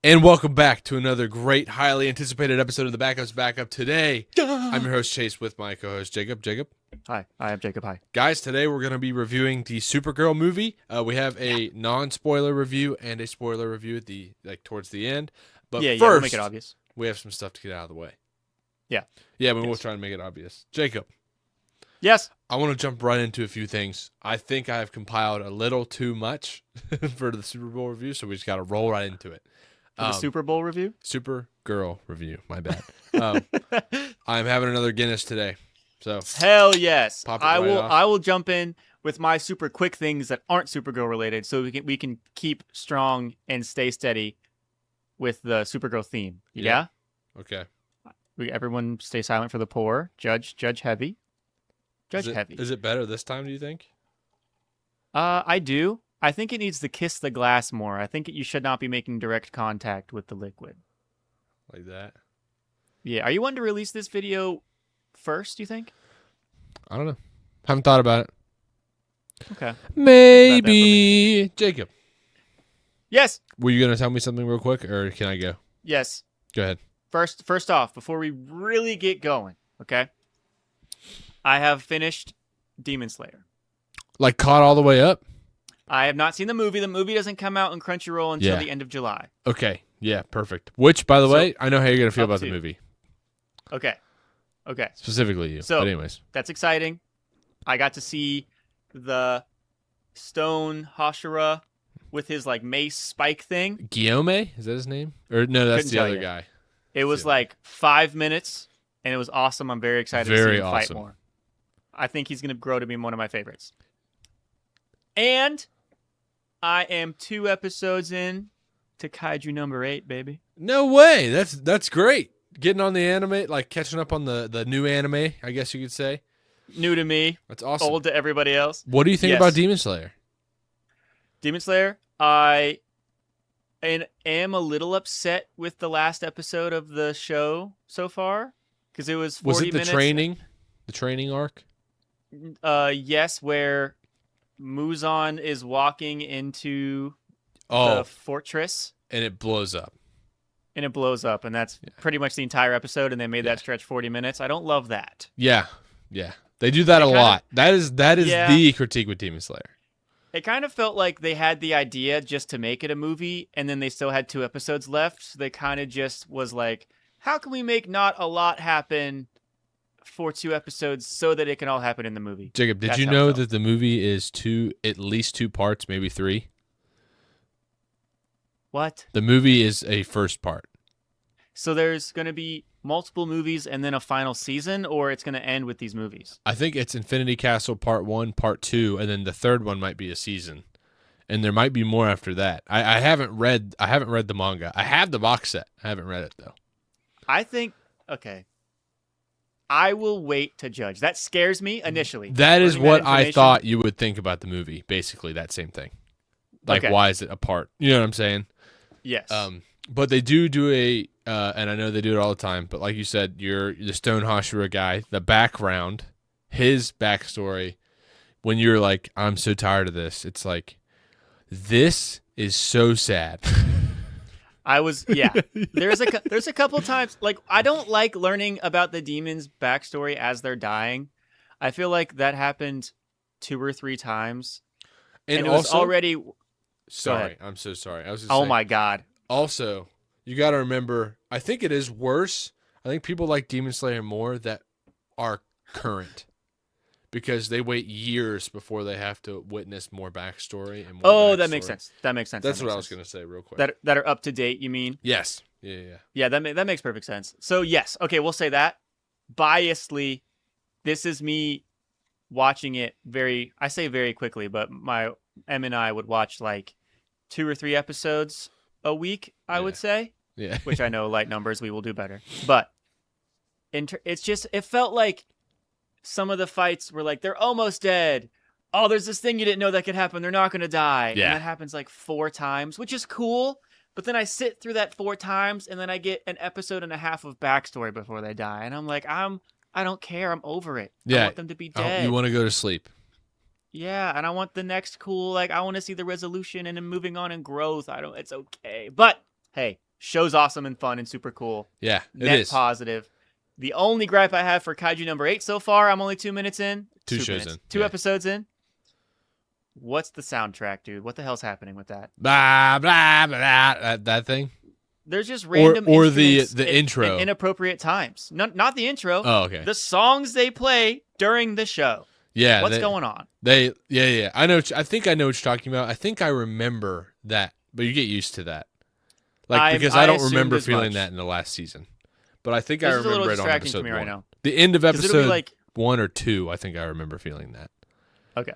And welcome back to another great, highly anticipated episode of the Backup's Backup. Today, I'm your host, Chase, with my co-host, Jacob. Jacob? Hi, I am Jacob. Hi. Guys, today we're going to be reviewing the Supergirl movie. We have a non-spoiler review and a spoiler review at the towards the end. But first, we'll make it obvious. We have some stuff to get out of the way. Yeah. Yeah, we'll try to make it obvious. Jacob. Yes. I want to jump right into a few things. I think I have compiled a little too much for the Super Bowl review, so we just got to roll right into it. For the Super Bowl review? Supergirl review, my bad. I'm having another Guinness today. So hell yes. I off. will jump in with my super quick things that aren't Supergirl related so we can keep strong and stay steady with the Supergirl theme. Yeah? Okay. Everyone stay silent for the poor. Judge heavy. Heavy. Is it better this time, do you think? I do. I think it needs to kiss the glass more. I think you should not be making direct contact with the liquid. Like that? Yeah. Are you wanting to release this video first, do you think? I don't know. Haven't thought about it. Okay. Maybe. Jacob. Yes. Were you going to tell me something real quick, or can I go? Yes. Go ahead. First off, before we really get going, okay? I have finished Demon Slayer. Like caught all the way up? I have not seen the movie. The movie doesn't come out on Crunchyroll until the end of July. Okay. Yeah, perfect. Which, by the way, I know how you're going to feel about the movie. Okay. Specifically you. So, but anyways. That's exciting. I got to see the stone Hashira with his like mace spike thing. YuGiOh? Is that his name? Or no, that's the other guy. It was like 5 minutes, and it was awesome. I'm very excited to see him fight more. I think he's going to grow to be one of my favorites. And I am 2 episodes in to Kaiju number 8, baby. No way. That's great. Getting on the anime, like catching up on the new anime, I guess you could say. New to me. That's awesome. Old to everybody else. What do you think about Demon Slayer? Demon Slayer, I am a little upset with the last episode of the show so far because it was 40 minutes. Was it the training arc? Yes, where Muzan is walking into the fortress. And it blows up. And that's pretty much the entire episode, and they made that stretch 40 minutes. I don't love that. Yeah. They do that a lot. That is the critique with Demon Slayer. It kind of felt like they had the idea just to make it a movie, and then they still had 2 episodes left, so they kind of just was like, how can we make not a lot happen for 2 episodes so that it can all happen in the movie? Jacob, did you know that the movie is at least 2 parts, maybe 3? What? The movie is a first part. So there's going to be multiple movies and then a final season, or it's going to end with these movies? I think it's Infinity Castle Part 1, Part 2, and then the third one might be a season. And there might be more after that. I haven't read the manga. I have the box set. I haven't read it though. I think I will wait to judge. That scares me initially. That is what I thought you would think about the movie. Basically, that same thing. Like, why is it apart? You know what I'm saying? Yes. But they do a, and I know they do it all the time, but like you said, you're the Stone Hashira guy, the background, his backstory, when you're like, I'm so tired of this, it's like, this is so sad. There's a couple times, like, I don't like learning about the demons' backstory as they're dying. I feel like that happened 2 or 3 times. And it was already... Sorry, I'm so sorry. I was just saying, my God. Also, you got to remember, I think it is worse. I think people like Demon Slayer more that are current because they wait years before they have to witness more backstory and more backstory. That makes sense. That's what I was going to say real quick. That are up to date, you mean? Yes. Yeah. Yeah, that makes perfect sense. So, yes. Okay, we'll say that. Biasly, this is me watching it I say very quickly, but my Em and I would watch like 2 or 3 episodes a week, I would say. Yeah. Which I know, light numbers, we will do better. But it felt like some of the fights were like, they're almost dead. Oh, there's this thing you didn't know that could happen. They're not going to die. Yeah. And that happens like 4 times, which is cool. But then I sit through that 4 times, and then I get an episode and a half of backstory before they die. And I'm like, I don't care. I'm over it. Yeah. I want them to be dead. You want to go to sleep. Yeah, and I want the next cool, like, I want to see the resolution and then moving on and growth. It's okay. But, hey, Show's awesome and fun and super cool. Yeah, it Net is. positive. The only gripe I have for Kaiju number 8 so far, I'm only 2 minutes in. 2 shows in. 2 Yeah. episodes in. What's the soundtrack, dude? What the hell's happening with that? Blah, blah, blah, that thing? There's just random or the instruments intro. at inappropriate times. Not the intro. Oh, okay. The songs they play during the show. Yeah. What's going on? Yeah. I know. I think I know what you're talking about. I think I remember that, but you get used to that. Because I don't remember feeling that in the last season. But I think I remember it on episode 1. Right now. The end of episode like, 1 or 2, I think I remember feeling that. Okay.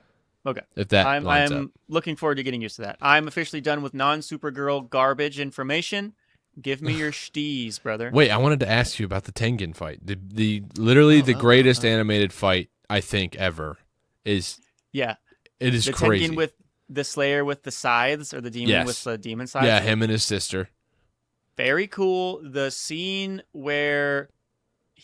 If that lines up. I'm looking forward to getting used to that. I'm officially done with non-Supergirl garbage information. Give me your shtees, brother. Wait, I wanted to ask you about the Tengen fight. The greatest animated fight I think ever is. Yeah. It is the crazy. Tengen with the Slayer with the scythes, or the demon with the demon scythes. Yeah, him and his sister. Very cool. The scene where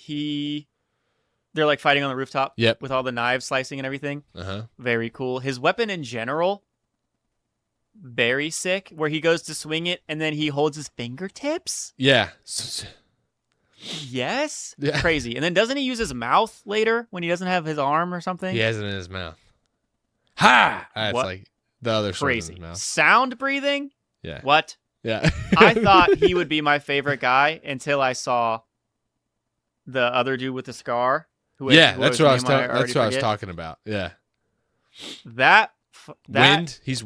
they're like fighting on the rooftop. Yep. With all the knives slicing and everything. Uh-huh. Very cool. His weapon in general, very sick. Where he goes to swing it and then he holds his fingertips. Yeah. Yes. Yeah. Crazy. And then doesn't he use his mouth later when he doesn't have his arm or something? He has it in his mouth. Ha! That's What? like the other sword in Crazy. his mouth. Sound breathing? Yeah. What? Yeah. I thought he would be my favorite guy until I saw the other dude with the scar. That's what I was talking about. Yeah. That Wind. He's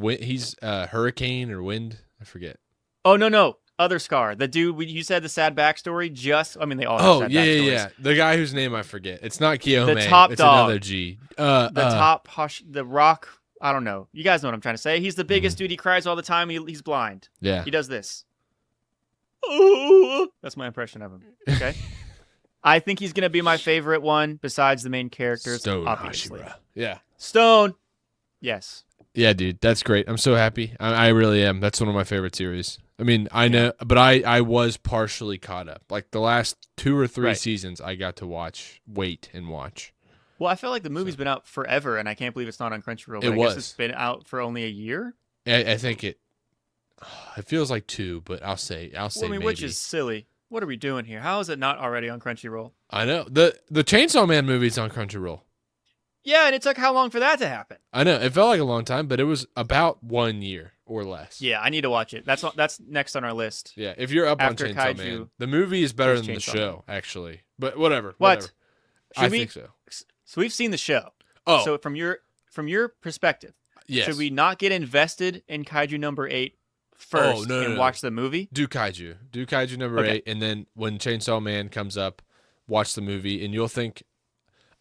hurricane or wind. I forget. Oh no. Other Scar. The dude you said the sad backstory. They all have sad backstories. Yeah. The guy whose name I forget. It's not Kiyome. The top it's dog. Another G. The Rock. I don't know. You guys know what I'm trying to say. He's the biggest dude. He cries all the time. He's blind. Yeah. He does this. Ooh. That's my impression of him. Okay. I think he's gonna be my favorite one besides the main characters. Stone obviously. Hashira. Yeah. Stone. Yes. Yeah, dude. That's great. I'm so happy. I really am. That's one of my favorite series. I mean, I know, but I was partially caught up. Like the last 2 or 3 seasons, I got to wait and watch. Well, I feel like the movie's been out forever, and I can't believe it's not on Crunchyroll. But I guess it's been out for only a year. I think it feels like 2, but I'll say maybe. Which is silly. What are we doing here? How is it not already on Crunchyroll? I know the Chainsaw Man movie's on Crunchyroll. Yeah, and it took how long for that to happen? I know it felt like a long time, but it was about 1 year or less. Yeah, I need to watch it. That's next on our list. Yeah, if you're up After on Chainsaw Kaiju, Man, the movie is better than the Chainsaw show, actually. But whatever. What? I think so. So we've seen the show. Oh, so from your perspective, yes. Should we not get invested in Kaiju number 8 first and watch the movie? Do Kaiju number 8, and then when Chainsaw Man comes up, watch the movie, and you'll think.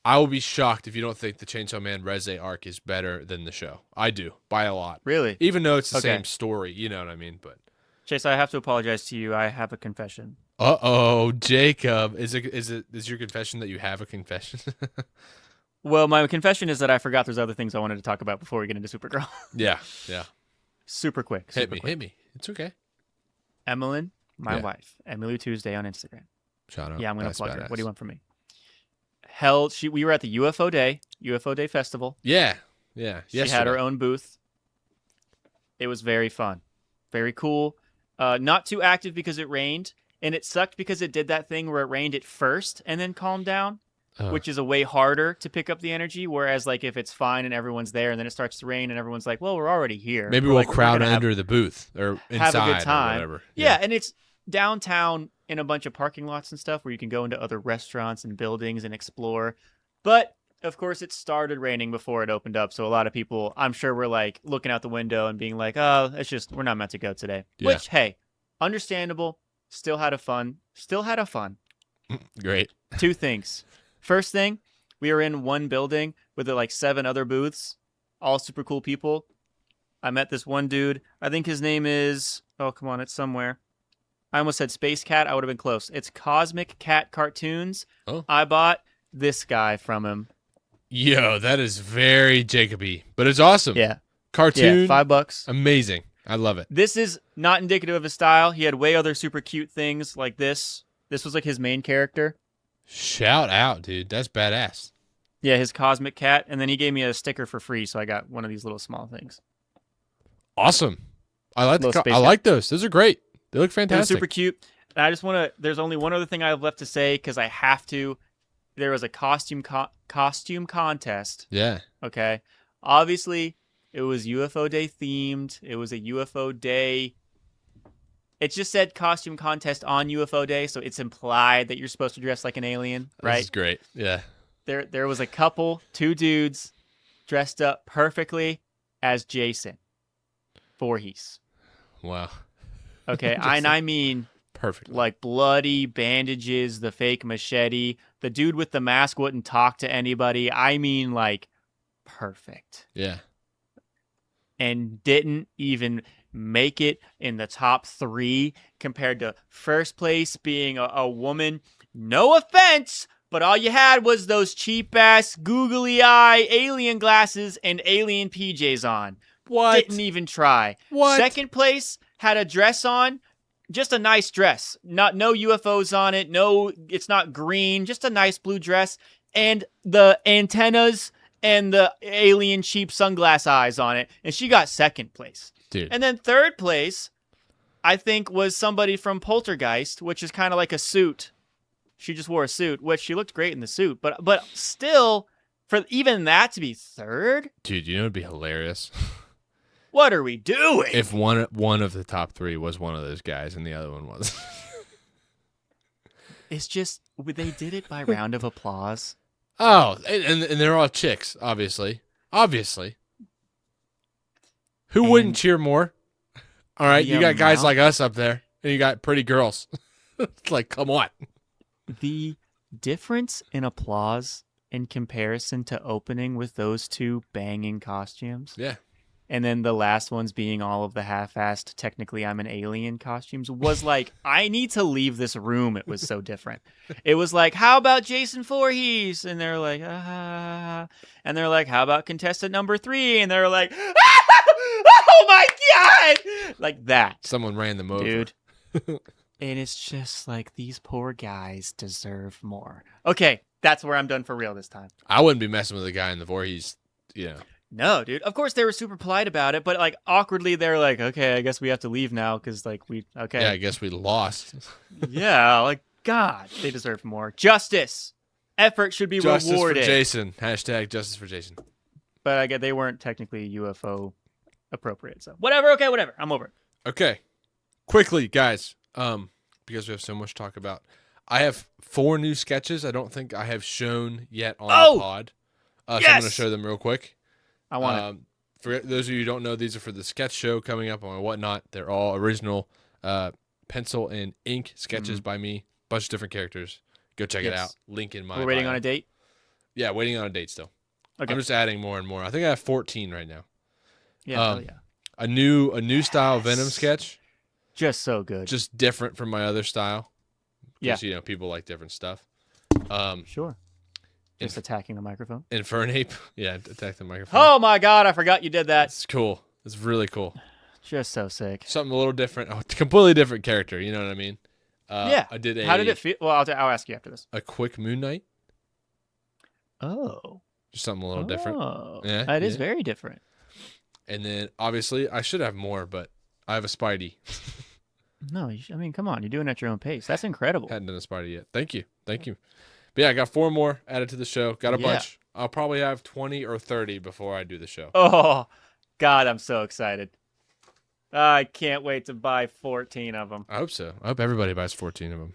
I will be shocked if you don't think the Chainsaw Man Reze arc is better than the show. I do, by a lot. Really? Even though it's the same story, you know what I mean? But Chase, I have to apologize to you. I have a confession. Uh-oh, Jacob. Is your confession that you have a confession? Well, my confession is that I forgot there's other things I wanted to talk about before we get into Supergirl. Yeah. Super quick. Hit me. It's okay. Emmeline, my wife, Emily Tuesday on Instagram. Shout out. Yeah, I'm going to plug her. What do you want from me? We were at the UFO Day Festival. Yeah. She had her own booth. It was very fun. Very cool. Not too active because it rained. And it sucked because it did that thing where it rained at first and then calmed down, which is a way harder to pick up the energy. Whereas, like, if it's fine and everyone's there and then it starts to rain and everyone's like, well, we're already here. Maybe we'll crowd under the booth or inside have a good time. Or whatever. Yeah, and it's downtown in a bunch of parking lots and stuff where you can go into other restaurants and buildings and explore. But, of course, it started raining before it opened up. So a lot of people, I'm sure, were, like, looking out the window and being like, oh, we're not meant to go today. Yeah. Which, hey, understandable. Still had a fun. Great. 2 things. First thing, we were in one building with like 7 other booths, all super cool people. I met this one dude. I think his name is, oh, come on, it's somewhere. I almost said Space Cat. I would have been close. It's Cosmic Cat Cartoons. Oh. I bought this guy from him. Yo, that is very Jacoby, but it's awesome. Yeah. Cartoon. Yeah, $5. Amazing. I love it. This is not indicative of his style. He had way other super cute things like this. This was like his main character. Shout out, dude. That's badass. Yeah, his Cosmic Cat. And then he gave me a sticker for free, so I got one of these little small things. Awesome. I like those. Those are great. They look It was fantastic. super cute. And I just want to. There's only one other thing I have left to say because I have to. There was a costume contest. Yeah. Okay, obviously it was UFO Day themed. It was a UFO Day. It just said costume contest on UFO Day, so it's implied that you're supposed to dress like an alien, right? This is great. Yeah. There was a couple, two dudes, dressed up perfectly as Jason Voorhees. Wow. Okay, Just and I mean perfect. like bloody bandages, the fake machete. The dude with the mask wouldn't talk to anybody. I mean like perfect. Yeah. And didn't even make it in the top 3 compared to first place being a woman. No offense, but all you had was those cheap-ass googly eye alien glasses and alien PJs on. What? Didn't even try. What? Second place had a dress on, just a nice dress. No UFOs on it. No, it's not green, just a nice blue dress. And the antennas and the alien cheap sunglass eyes on it. And she got second place. Dude. And then third place, I think, was somebody from Poltergeist, which is kind of like a suit. She just wore a suit, which she looked great in the suit. But still, for even that to be third? Dude, you know what would be hilarious? What are we doing? If one of the top 3 was one of those guys and the other one was. It's just, they did it by round of applause. Oh, and they're all chicks, obviously. Obviously. Who wouldn't cheer more? All right, you got guys like us up there, and you got pretty girls. It's like, come on. The difference in applause in comparison to opening with those two banging costumes. Yeah. And then the last ones being all of the half-assed, technically I'm an alien costumes, was like, I need to leave this room. It was so different. It was like, how about Jason Voorhees? And they're like, ah. And they're like, how about contestant number 3? And they're like, oh my God! Like that. Someone ran them over. Dude. And it's just like, these poor guys deserve more. Okay, that's where I'm done for real this time. I wouldn't be messing with the guy in the Voorhees, No, dude. Of course, they were super polite about it, but like awkwardly, they're like, "Okay, I guess we have to leave now because like okay." Yeah, I guess we lost. Yeah, like God, they deserve more justice. Effort should be Justice rewarded. for Jason. Hashtag justice for Jason. But I guess they weren't technically UFO appropriate, so whatever. Okay, whatever. I'm over it. Okay, quickly, guys. Because we have so much to talk about. I have 4 new sketches. I don't think I have shown yet on the pod. So I'm going to show them real quick. I want it. For those of you who don't know, these are for the sketch show coming up on Whatnot. They're all original pencil and ink sketches by me. Bunch of different characters. Go check it out. Link in my We're waiting bio. on a date? Yeah, waiting on a date still. Okay. I'm just adding more and more. I think I have 14 right now. Yeah, hell yeah. A new style Venom sketch. Just so good. Just different from my other style. Yeah. Because, people like different stuff. Sure. Just attacking the microphone. Infernape. Yeah, attack the microphone. Oh my God, I forgot you did that. It's cool. It's really cool. Just so sick. Something a little different. A completely different character. You know what I mean? Yeah. I did How did it feel? Well, I'll ask you after this. a quick Moon Knight. Oh. Just something a little different. Oh. Yeah, That is yeah. very different. And then, obviously, I should have more, but I have a Spidey. No, I mean, come on. You're doing it at your own pace. That's incredible. Hadn't done a Spidey yet. Thank you. But yeah, I got 4 more added to the show. Got a bunch. I'll probably have 20 or 30 before I do the show. Oh, God, I'm so excited. I can't wait to buy 14 of them. I hope so. I hope everybody buys 14 of them.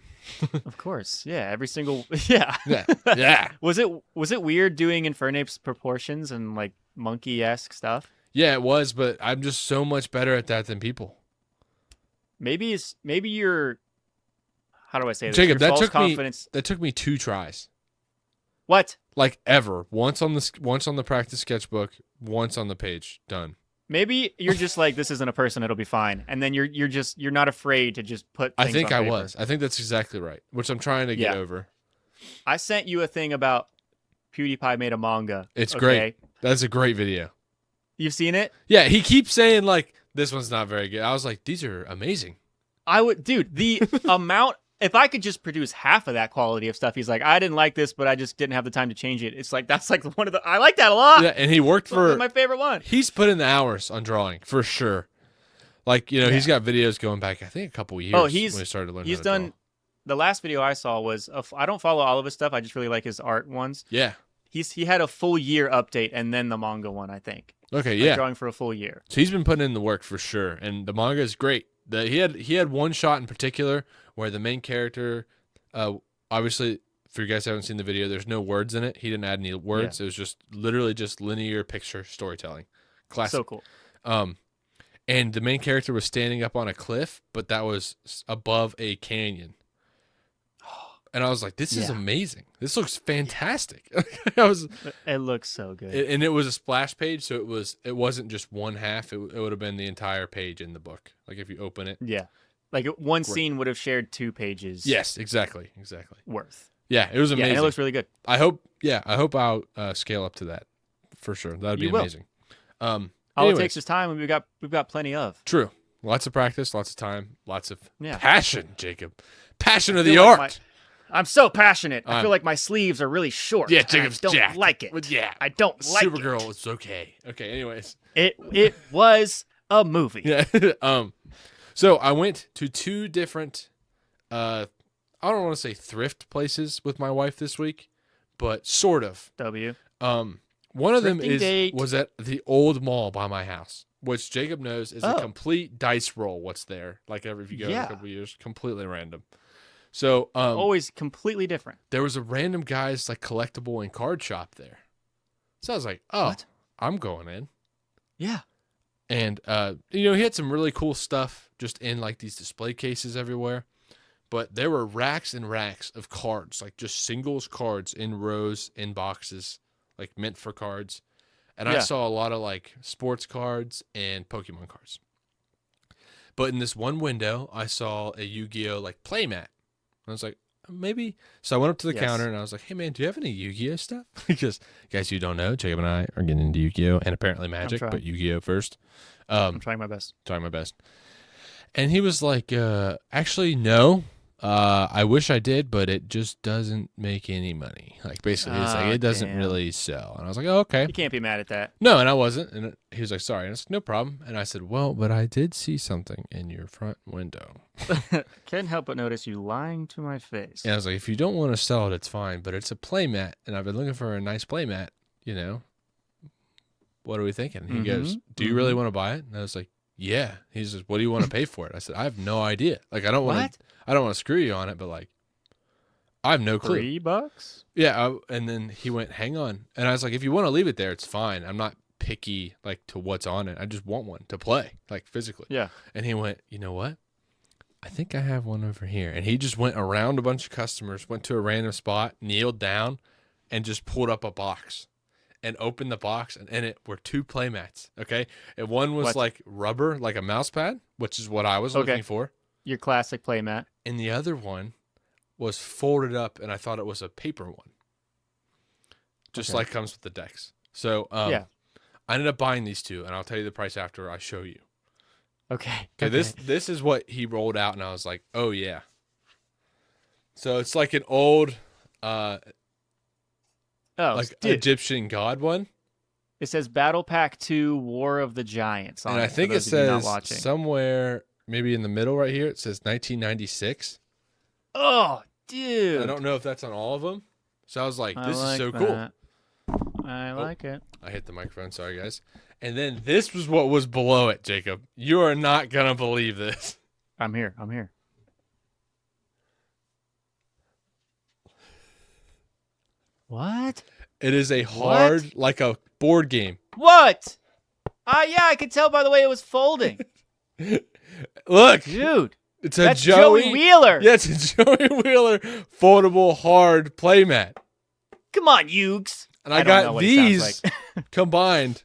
Of course. Yeah, every single yeah. Yeah. Was it weird doing Infernape's proportions and like monkey-esque stuff? Yeah, it was, but I'm just so much better at that than people. Maybe you're how do I say this? Jacob, Your that false took confidence. that took me 2 tries. What? Like ever. Once on the practice sketchbook, once on the page. Done. Maybe you're just like, this isn't a person, it'll be fine. And then you're not afraid to just put things I think on I paper. was. I think that's exactly right, which I'm trying to get over. I sent you a thing about PewDiePie made a manga. It's great. That's a great video. You've seen it? Yeah, he keeps saying like, this one's not very good. I was like, these are amazing. Dude, the amount, if I could just produce half of that quality of stuff, he's like, I didn't like this, but I just didn't have the time to change it. It's like, that's like one of I like that a lot. Yeah, and he worked for my favorite one. He's put in the hours on drawing, for sure. Like, Yeah. he's got videos going back, I think, a couple years Oh, when he started to learn he's how to done. draw. The last video I saw was I don't follow all of his stuff. I just really like his art ones. Yeah. He had a full year update and then the manga one, I think. Okay, Like yeah. drawing for a full year. So he's been putting in the work for sure, and the manga is great. He had one shot in particular where the main character, obviously, for you guys who haven't seen the video, there's no words in it. He didn't add any words. Yeah. It was just literally just linear picture storytelling. Classic. So cool. And the main character was standing up on a cliff, but that was above a canyon. And I was like, this is amazing. This looks fantastic. It looks so good. And it was a splash page, so it wasn't just one half. It would have been the entire page in the book. Like if you open it. Yeah. Like one scene would have shared 2 pages. Yes, exactly. Worth. Yeah, it was amazing. Yeah, and it looks really good. I hope I'll scale up to that for sure. That'd be amazing. All anyways, it takes is time, and we've got plenty of. True. Lots of practice, lots of time, lots of Yeah. passion, Jacob. Passion of the art. I'm so passionate. I I'm- feel like my sleeves are really short. Yeah, and Jacob's I don't jacked. like it. But yeah. I don't like Supergirl is okay. Okay, anyways. it. It was a movie. Yeah. So I went to 2 different I don't want to say thrift places with my wife this week, but sort of. W. One of them Thrifting was at the old mall by my house, which Jacob knows is a complete dice roll what's there. Like if you go in a couple of years, completely random. So Always completely different. there was a random guy's like collectible and card shop there. So I was like, oh, What? I'm going in. Yeah. And he had some really cool stuff just in like these display cases everywhere. But there were racks and racks of cards, like just singles cards in rows, in boxes, like meant for cards. And I saw a lot of like sports cards and Pokemon cards. But in this one window, I saw a YuGiOh like playmat. I was like, maybe. So I went up to the counter and I was like, hey, man, do you have any YuGiOh stuff? Because, guys, you don't know, Jacob and I are getting into YuGiOh and apparently Magic, but YuGiOh first. I'm trying my best. And he was like, actually, no. I wish I did, but it just doesn't make any money. Like, basically, he's like, it doesn't really sell. And I was like, oh, okay. You can't be mad at that. No, and I wasn't. And he was like, sorry. And I was like, no problem. And I said, well, but I did see something in your front window. Can't help but notice you lying to my face. And I was like, if you don't want to sell it, it's fine. But it's a playmat, and I've been looking for a nice playmat, What are we thinking? He goes, do you really want to buy it? And I was like, yeah. He says, what do you want to pay for it? I said, I have no idea. Like, I don't want to screw you on it, but like, I have no clue. $3? Yeah. And then he went, hang on. And I was like, if you want to leave it there, it's fine. I'm not picky, like, to what's on it. I just want one to play, like, physically. Yeah. And he went, you know what? I think I have one over here. And he just went around a bunch of customers, went to a random spot, kneeled down, and just pulled up a box and opened the box. And in it were 2 playmats. Okay. And one was like rubber, like a mouse pad, which is what I was looking for. Your classic playmat. And the other one was folded up, and I thought it was a paper one. Just like comes with the decks. So I ended up buying these 2, and I'll tell you the price after I show you. Okay. This is what he rolled out, and I was like, oh, yeah. So it's like an old Egyptian god one. It says Battle Pack 2 War of the Giants on and it. I think it says somewhere, maybe in the middle right here, it says 1996. Oh, dude. I don't know if that's on all of them. So I was like, this is so cool. I like it. I hit the microphone. Sorry, guys. And then this was what was below it, Jacob. You are not going to believe this. I'm here. What? It is a hard, like a board game. What? Yeah, I could tell by the way it was folding. Look. Dude. That's Joey Wheeler. Yeah, it's a Joey Wheeler foldable hard playmat. Come on, Yugs. And I got these combined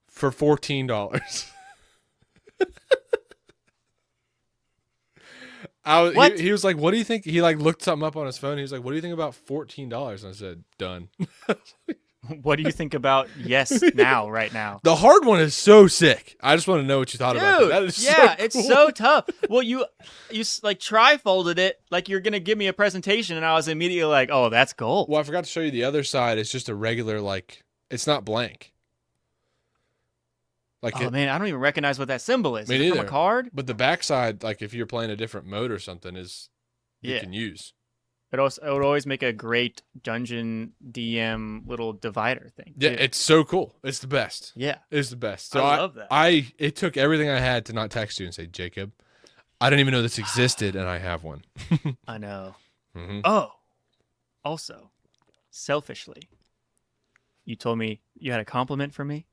for $14. He was like, what do you think? He like looked something up on his phone. He was like, what do you think about $14? And I said, done. What do you think about right now? The hard one is so sick. I just want to know what you thought about that. That is so cool. It's so tough. Well, you like tri-folded it like you're going to give me a presentation, and I was immediately like, oh, that's gold. Well, I forgot to show you the other side. It's just a regular, like, it's not blank. Like Oh man, I don't even recognize what that symbol is. Me Is it from a neither. card? But the backside, like if you're playing a different mode or something, is you Yeah. can use. It would always make a great dungeon DM little divider thing. Yeah, too. it's so cool. It's the best. Yeah. It's the best. So I love that. It took everything I had to not text you and say, Jacob, I didn't even know this existed, and I have one. I know. Mm-hmm. Oh, also, selfishly, you told me you had a compliment for me.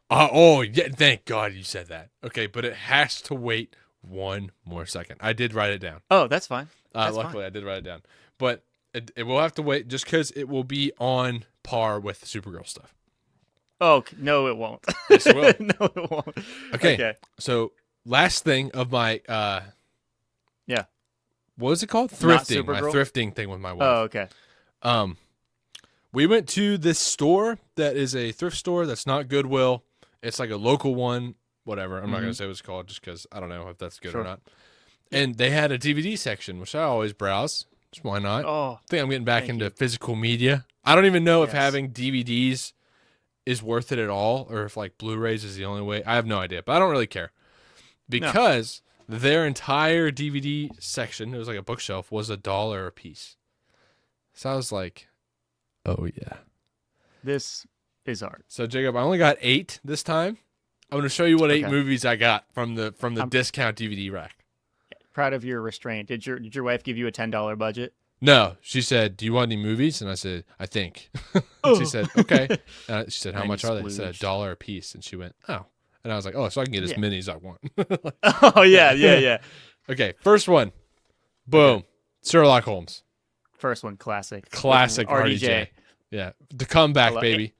Oh, yeah. Thank God you said that. Okay, but it has to wait one more second. I did write it down. Oh, that's fine. Luckily, I did write it down. But it will have to wait just because it will be on par with Supergirl stuff. Oh, no, it won't. Yes, it will. No, it won't. Okay. So, last thing of my Yeah. what was it called? Not Thrifting. My Supergirl? thrifting thing with my wife. Oh, okay. We went to this store that is a thrift store that's not Goodwill. It's like a local one, whatever. I'm not going to say what it's called just because I don't know if that's good or not. And they had a DVD section, which I always browse. Just why not? Oh, I think I'm getting back thank into you. physical media. I don't even know if Yes. having DVDs is worth it at all or if like Blu-rays is the only way. I have no idea, but I don't really care because their entire DVD section, it was like a bookshelf, was $1 a piece. So I was like, oh yeah. This is art. So Jacob, I only got 8 this time. I'm going to show you what 8 Okay. movies I got from the discount DVD rack. Proud of your restraint. Did your wife give you a $10 budget? No, she said, "Do you want any movies?" And I said, "I think." She said, "Okay." She said, "How And much you are they?" I said, splooged. $1 a piece. And she went, "Oh." And I was like, "Oh, so I can get as Yeah. many as I want." Oh yeah. Okay, first one. Boom. Sherlock Holmes. First one, classic. Classic With RDJ. Yeah, the comeback, love- baby.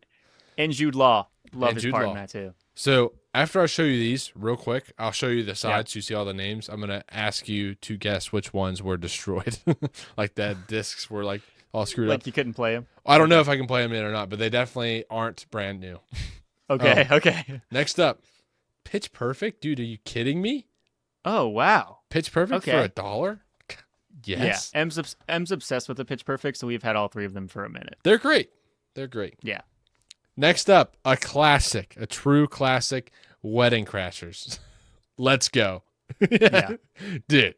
And Jude Law. Love And his Jude part Law. in that too. So after I show you these real quick, I'll show you the sides so you see all the names. I'm going to ask you to guess which ones were destroyed. Like that discs were like all screwed Like up. you couldn't play him. I don't know if I can play them in or not, but they definitely aren't brand new. Okay. Okay. Next up, Pitch Perfect. Dude, are you kidding me? Oh wow. Pitch Perfect for Okay. $1? Yes. Yeah. M's obsessed with the Pitch Perfect, so we've had all 3 of them for a minute. They're great. They're great. Yeah. Next up, a classic, a true classic, Wedding Crashers. Let's go. Yeah. Dude.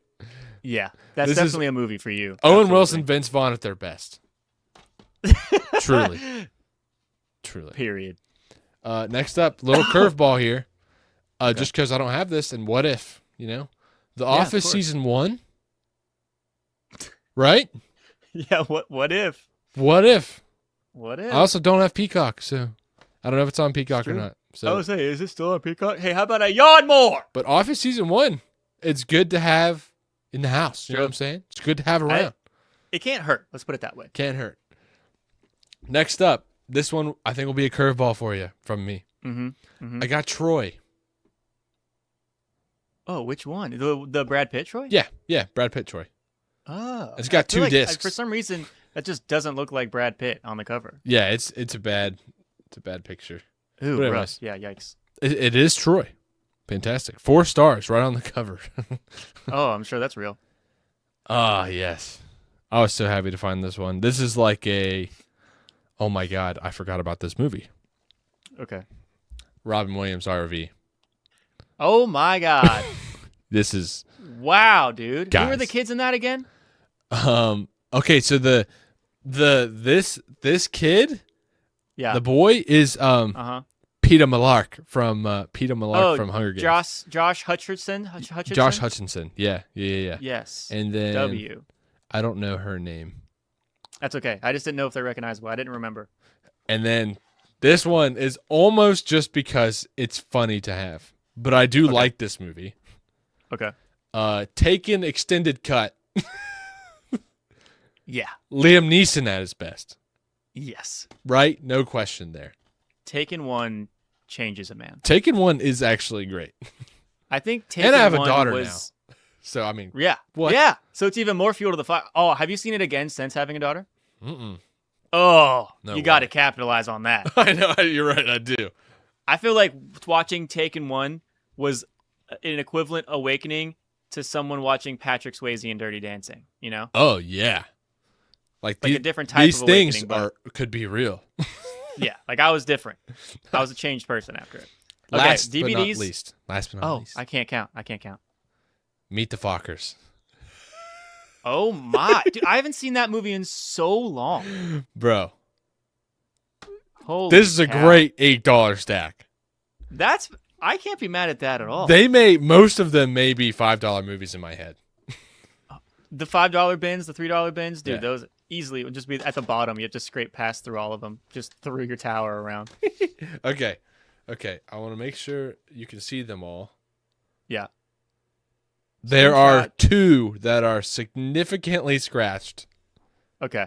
Yeah. That's This is definitely a movie for you. Owen Absolutely. Wilson, Vince Vaughn at their best. Truly. Truly. Period. Next up, little curveball here. Just because I don't have this, and what if, The of Office course. season 1? Right? Yeah. What if? What if? What if? I also don't have Peacock, so I don't know if it's on Peacock or true. not. So, say, is it still on Peacock? Hey, how about a yard more? but Office season 1, it's good to have in the house. You know True. what I'm saying? It's good to have around. It can't hurt. Let's put it that way. Can't hurt. Next up, this one I think will be a curveball for you from me. Mm-hmm. I got Troy. Oh, which one? The Brad Pitt Troy? Yeah, Brad Pitt Troy. Oh. It's got I feel 2 like, discs. For some reason, that just doesn't look like Brad Pitt on the cover. Yeah, it's a bad picture. Ooh, But anyways. rough. Yeah, yikes. It is Troy. Fantastic. 4 stars right on the cover. Oh, I'm sure that's real. Ah, yes. I was so happy to find this one. This is like oh my God, I forgot about this movie. Okay. Robin Williams RV. Oh my God. This is Wow, dude. Who were the Guys. kids in that again? okay, so this kid, Yeah. the boy is Uh-huh. Peter Millark from Hunger Games. Josh Hutcherson? Hutcherson? Josh Hutchinson. Yeah. Yes. And then W. I don't know her name. That's okay. I just didn't know if they're recognizable. I didn't remember. And then this one is almost just because it's funny to have. But I do like this movie. Okay. Taken extended cut. Yeah. Liam Neeson at his best. Yes. Right? No question there. Taken 1 changes a man. Taken 1 is actually great. I think Taken And I have a 1 daughter was, So, I mean, Yeah. What? Yeah. So it's even more fuel to the fire. Oh, have you seen it again since having a daughter? mm-mm. Oh, No you got way. to capitalize on that. I know. You're right. I do. I feel like watching Taken 1 was an equivalent awakening to someone watching Patrick Swayze in Dirty Dancing, you know? Oh, yeah. Like a different type these of things awakening, but- could be real. Yeah, like I was different. I was a changed person after it. Last but not DVDs. least. Last but not Oh, least. I can't count. Meet the Fockers. Oh my, dude! I haven't seen that movie in so long. Bro, Holy this is a cow. great $8 stack. I can't be mad at that at all. Most of them may be $5 movies in my head. The $5 bins, the $3 bins, dude, Yeah. those easily would just be at the bottom. You have to scrape past through all of them, just through your tower around. Okay. I want to make sure you can see them all. Yeah. There are Screenshot. 2 that are significantly scratched. Okay.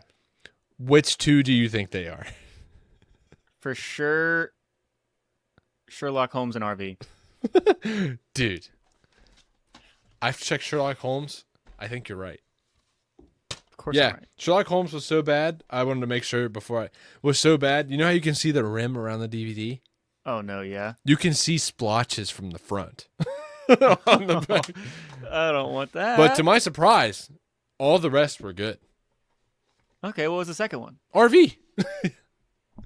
Which 2 do you think they are? For sure, Sherlock Holmes and RV. Dude. I've checked Sherlock Holmes. I think you're right. Of course, Yeah, I'm right. Sherlock Holmes was so bad. I wanted to make sure before was so bad. You know how you can see the rim around the DVD? Oh no, yeah. You can see splotches from the front. On the back. I don't want that. But to my surprise, all the rest were good. Okay, what was the second one? RV.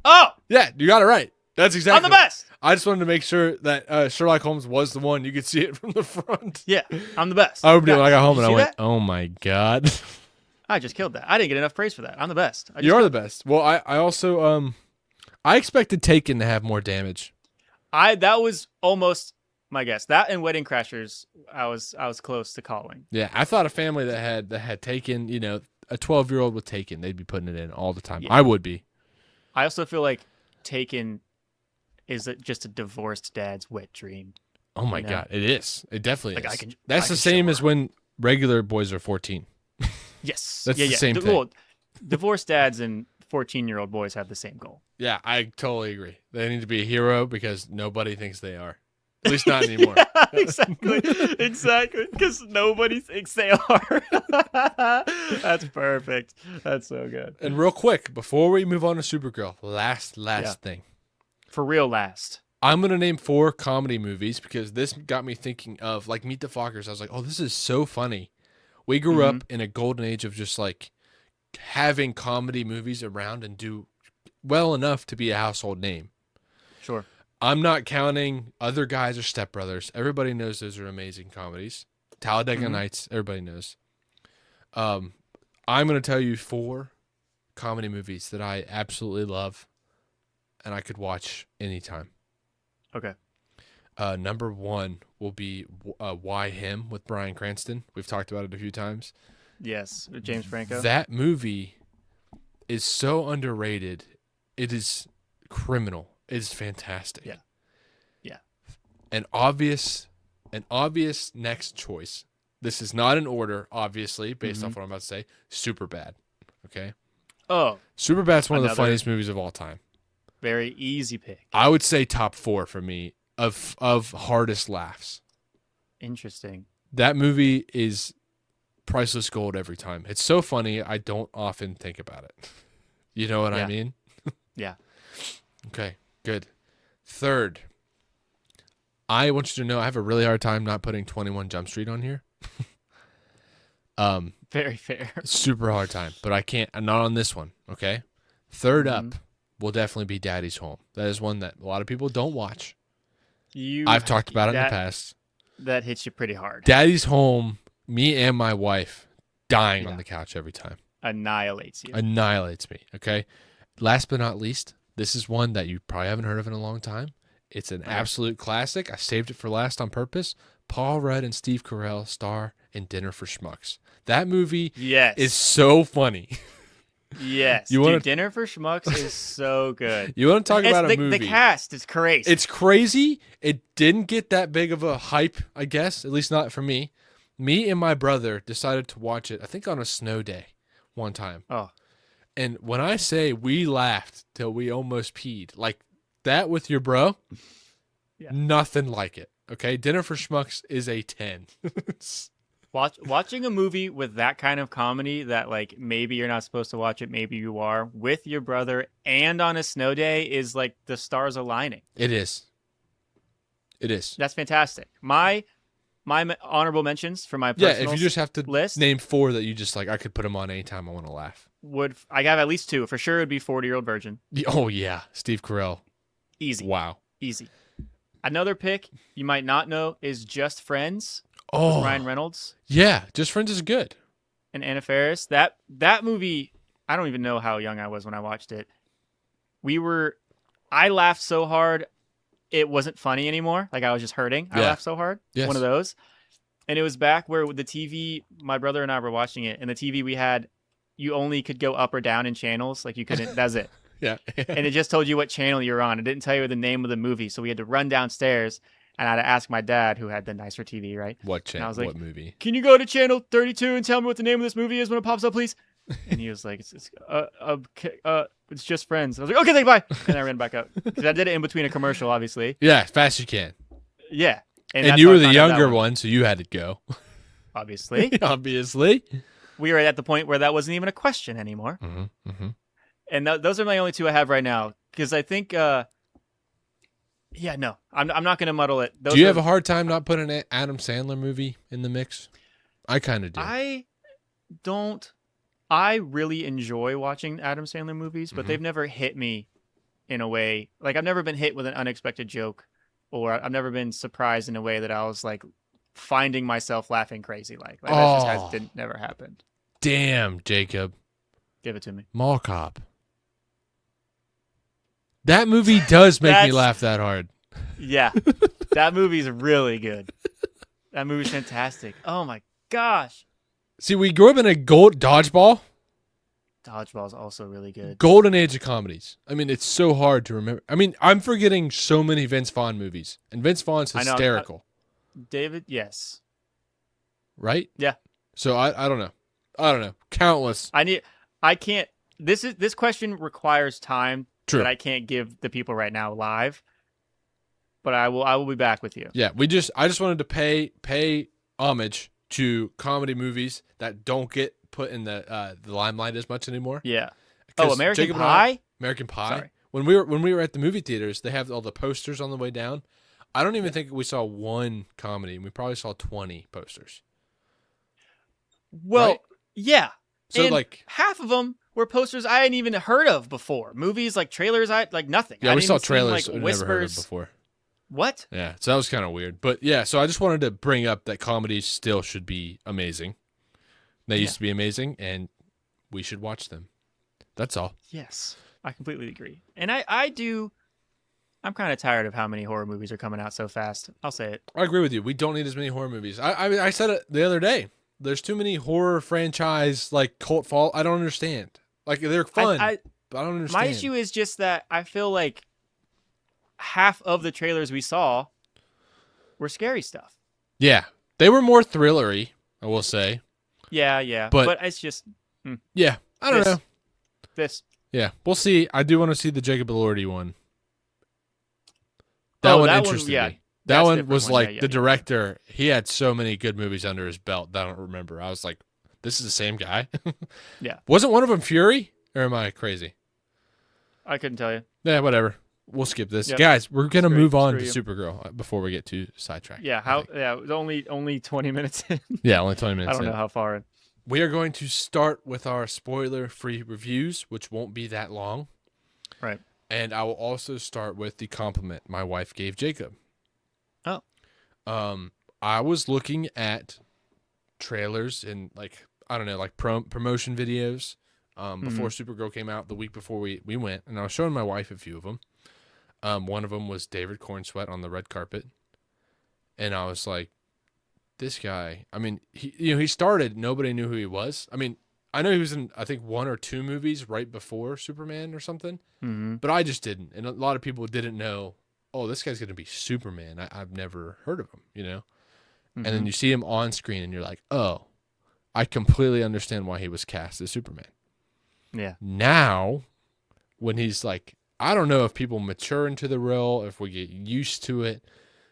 Oh, Yeah, you got it right. That's exactly. I'm the best. I just wanted to make sure that Sherlock Holmes was the one. You could see it from the front. Yeah, I'm the best. I opened it when I got home Did and you I see went, "Oh my god, that? I just killed that. I didn't get enough praise for that. I'm the best. you are the best." Well, I also I expected Taken to have more damage. That was almost my guess. That and Wedding Crashers, I was close to calling. Yeah, I thought a family that had Taken, a 12-year-old with Taken, they'd be putting it in all the time. Yeah. I would be. I also feel like Taken is just a divorced dad's wet dream. Oh my No. god, it is. It definitely Like, is. I That's can the same show as her. when regular boys are 14. Yes, That's yeah, the yeah. same thing. Well, divorced dads and 14-year-old boys have the same goal. Yeah, I totally agree. They need to be a hero because nobody thinks they are. At least not anymore. Exactly. Because nobody thinks they are. That's perfect. That's so good. And real quick, before we move on to Supergirl, last thing. For real, last. I'm going to name 4 comedy movies because this got me thinking of, like, Meet the Fockers. I was like, oh, this is so funny. We grew up in a golden age of just, like, having comedy movies around and do well enough to be a household name. Sure. I'm not counting Other Guys or Step Brothers. Everybody knows those are amazing comedies. Talladega Nights, everybody knows. I'm going to tell you 4 comedy movies that I absolutely love and I could watch anytime. Okay. Number 1 will be Why Him with Bryan Cranston. We've talked about it a few times. Yes. James Franco. That movie is so underrated. It is criminal. It is fantastic. Yeah. Yeah. An obvious next choice. This is not in order, obviously, based off what I'm about to say. Superbad. Okay? Oh, Superbad's one of the Another- funniest movies of all time. very easy pick. I would say top 4 for me of hardest laughs. Interesting. That movie is priceless gold every time. It's so funny, I don't often think about it. You know what I Yeah. mean? Yeah. Okay, good. Third, I want you to know I have a really hard time not putting 21 Jump Street on here. Very fair. Super hard time, but I can't. I'm not on this one, okay? Third up will definitely be Daddy's Home. That is one that a lot of people don't watch. I've talked about it in the past. That hits you pretty hard. Daddy's Home, me and my wife dying on the couch every time. Annihilates you. Annihilates me, okay? Last but not least, this is one that you probably haven't heard of in a long time. It's an absolute classic. I saved it for last on purpose. Paul Rudd and Steve Carell star in Dinner for Schmucks. That movie is so funny. Yes. Dude, Dinner for Schmucks is so good. You want to talk about a movie? The cast is crazy. It's crazy. It didn't get that big of a hype, I guess, at least not for me. Me and my brother decided to watch it, I think on a snow day one time. Oh. And when I say we laughed till we almost peed, like that with your bro, nothing like it. Okay? Dinner for Schmucks is a 10. Watching a movie with that kind of comedy that, like, maybe you're not supposed to watch it, maybe you are, with your brother and on a snow day is like the stars aligning. It is. It is. That's fantastic. My honorable mentions for my personal if you just have to list, name 4 that you just like, I could put them on anytime I want to laugh. I have at least 2. For sure, it would be 40-Year-Old Virgin. Oh, yeah. Steve Carell. Easy. Wow. Easy. Another pick you might not know is Just Friends with Oh, Ryan Reynolds yeah. Just Friends is good. and Anna Faris. That movie, I don't even know how young I was when I watched it. I laughed so hard it wasn't funny anymore. Like I was just hurting. I Yeah. laughed so hard. Yes. One of those. And it was back where the TV, my brother and I were watching it, and the TV we had, you only could go up or down in channels. Like you couldn't, that's it. Yeah. And it just told you what channel you're on. It didn't tell you the name of the movie. So we had to run downstairs and I had to ask my dad, who had the nicer TV, right? What And I channel? was like, What movie? Can you go to channel 32 and tell me what the name of this movie is when it pops up, please? And he was like, it's Just Friends. I was like, okay, thank you, bye. And I ran back up because I did it in between a commercial, obviously. Yeah, as fast as you can. Yeah. And that's you how were I the found out that younger one, so you had to go. Obviously. Obviously. We were at the point where that wasn't even a question anymore. Mm-hmm, mm-hmm. And those are my only two I have right now. Because I think, I'm not going to muddle it. Do you have a hard time not putting an Adam Sandler movie in the mix? I kind of do. I don't. I really enjoy watching Adam Sandler movies, but they've never hit me in a way. Like, I've never been hit with an unexpected joke, or I've never been surprised in a way that I was, like, finding myself laughing crazy. Like that just never happened. Damn, Jacob. Give it to me. Mall Cop. That movie does make me laugh that hard. Yeah. That movie's really good. That movie's fantastic. Oh, my gosh. See, we grew up in a dodgeball. Dodgeball's also really good. Golden age of comedies. I mean, it's so hard to remember. I mean, I'm forgetting so many Vince Vaughn movies. And Vince Vaughn's hysterical. David, yes. Right? Yeah. So I don't know. I don't know. Countless. This question requires time True. that I can't give the people right now live. But I will be back with you. Yeah, I just wanted to pay homage to comedy movies that don't get put in the limelight as much anymore. Yeah. Oh, American Jacob Pie? American Pie. Sorry. When we were at the movie theaters, they have all the posters on the way down. I don't even think we saw one comedy. We probably saw 20 posters. Well, right? Yeah. So and like half of them were posters I hadn't even heard of before. Movies, like trailers, nothing. Yeah, I we didn't saw even see, trailers like, I whispers. never heard of before. What? Yeah, so that was kind of weird. But yeah, so I just wanted to bring up that comedies still should be amazing. They used to be amazing, and we should watch them. That's all. Yes, I completely agree. And I'm kind of tired of how many horror movies are coming out so fast. I'll say it. I agree with you. We don't need as many horror movies. I said it the other day. There's too many horror franchise, like cult fall. I don't understand. Like, they're fun, but I don't understand. My issue is just that I feel like half of the trailers we saw were scary stuff. Yeah, they were more thrillery, I will say. Yeah. But it's just... Yeah, I don't know. This. Yeah, we'll see. I do want to see the Jacob Elordi one. That one interested me. That one was like the director. He had so many good movies under his belt that I don't remember. I was like, this is the same guy? Yeah. Wasn't one of them Fury? Or am I crazy? I couldn't tell you. Yeah, whatever. We'll skip this. Yep. Guys, we're going to move on to Screw Supergirl before we get too sidetracked. Yeah, it was only 20 minutes in. Yeah, only 20 minutes I don't know how far in. We are going to start with our spoiler-free reviews, which won't be that long. Right. And I will also start with the compliment my wife gave Jacob. Oh. I was looking at trailers and promotion videos before Supergirl came out the week before we went, and I was showing my wife a few of them. One of them was David Cornsweet on the red carpet, and I was like, this guy, I mean, he started, nobody knew who he was. I mean, I know he was in, I think, 1 or 2 movies right before Superman or something, but I just didn't. And a lot of people didn't know, oh, this guy's going to be Superman. I've never heard of him, you know? And then you see him on screen and you're like, oh, I completely understand why he was cast as Superman. Yeah. Now, when he's like, I don't know if people mature into the role, if we get used to it,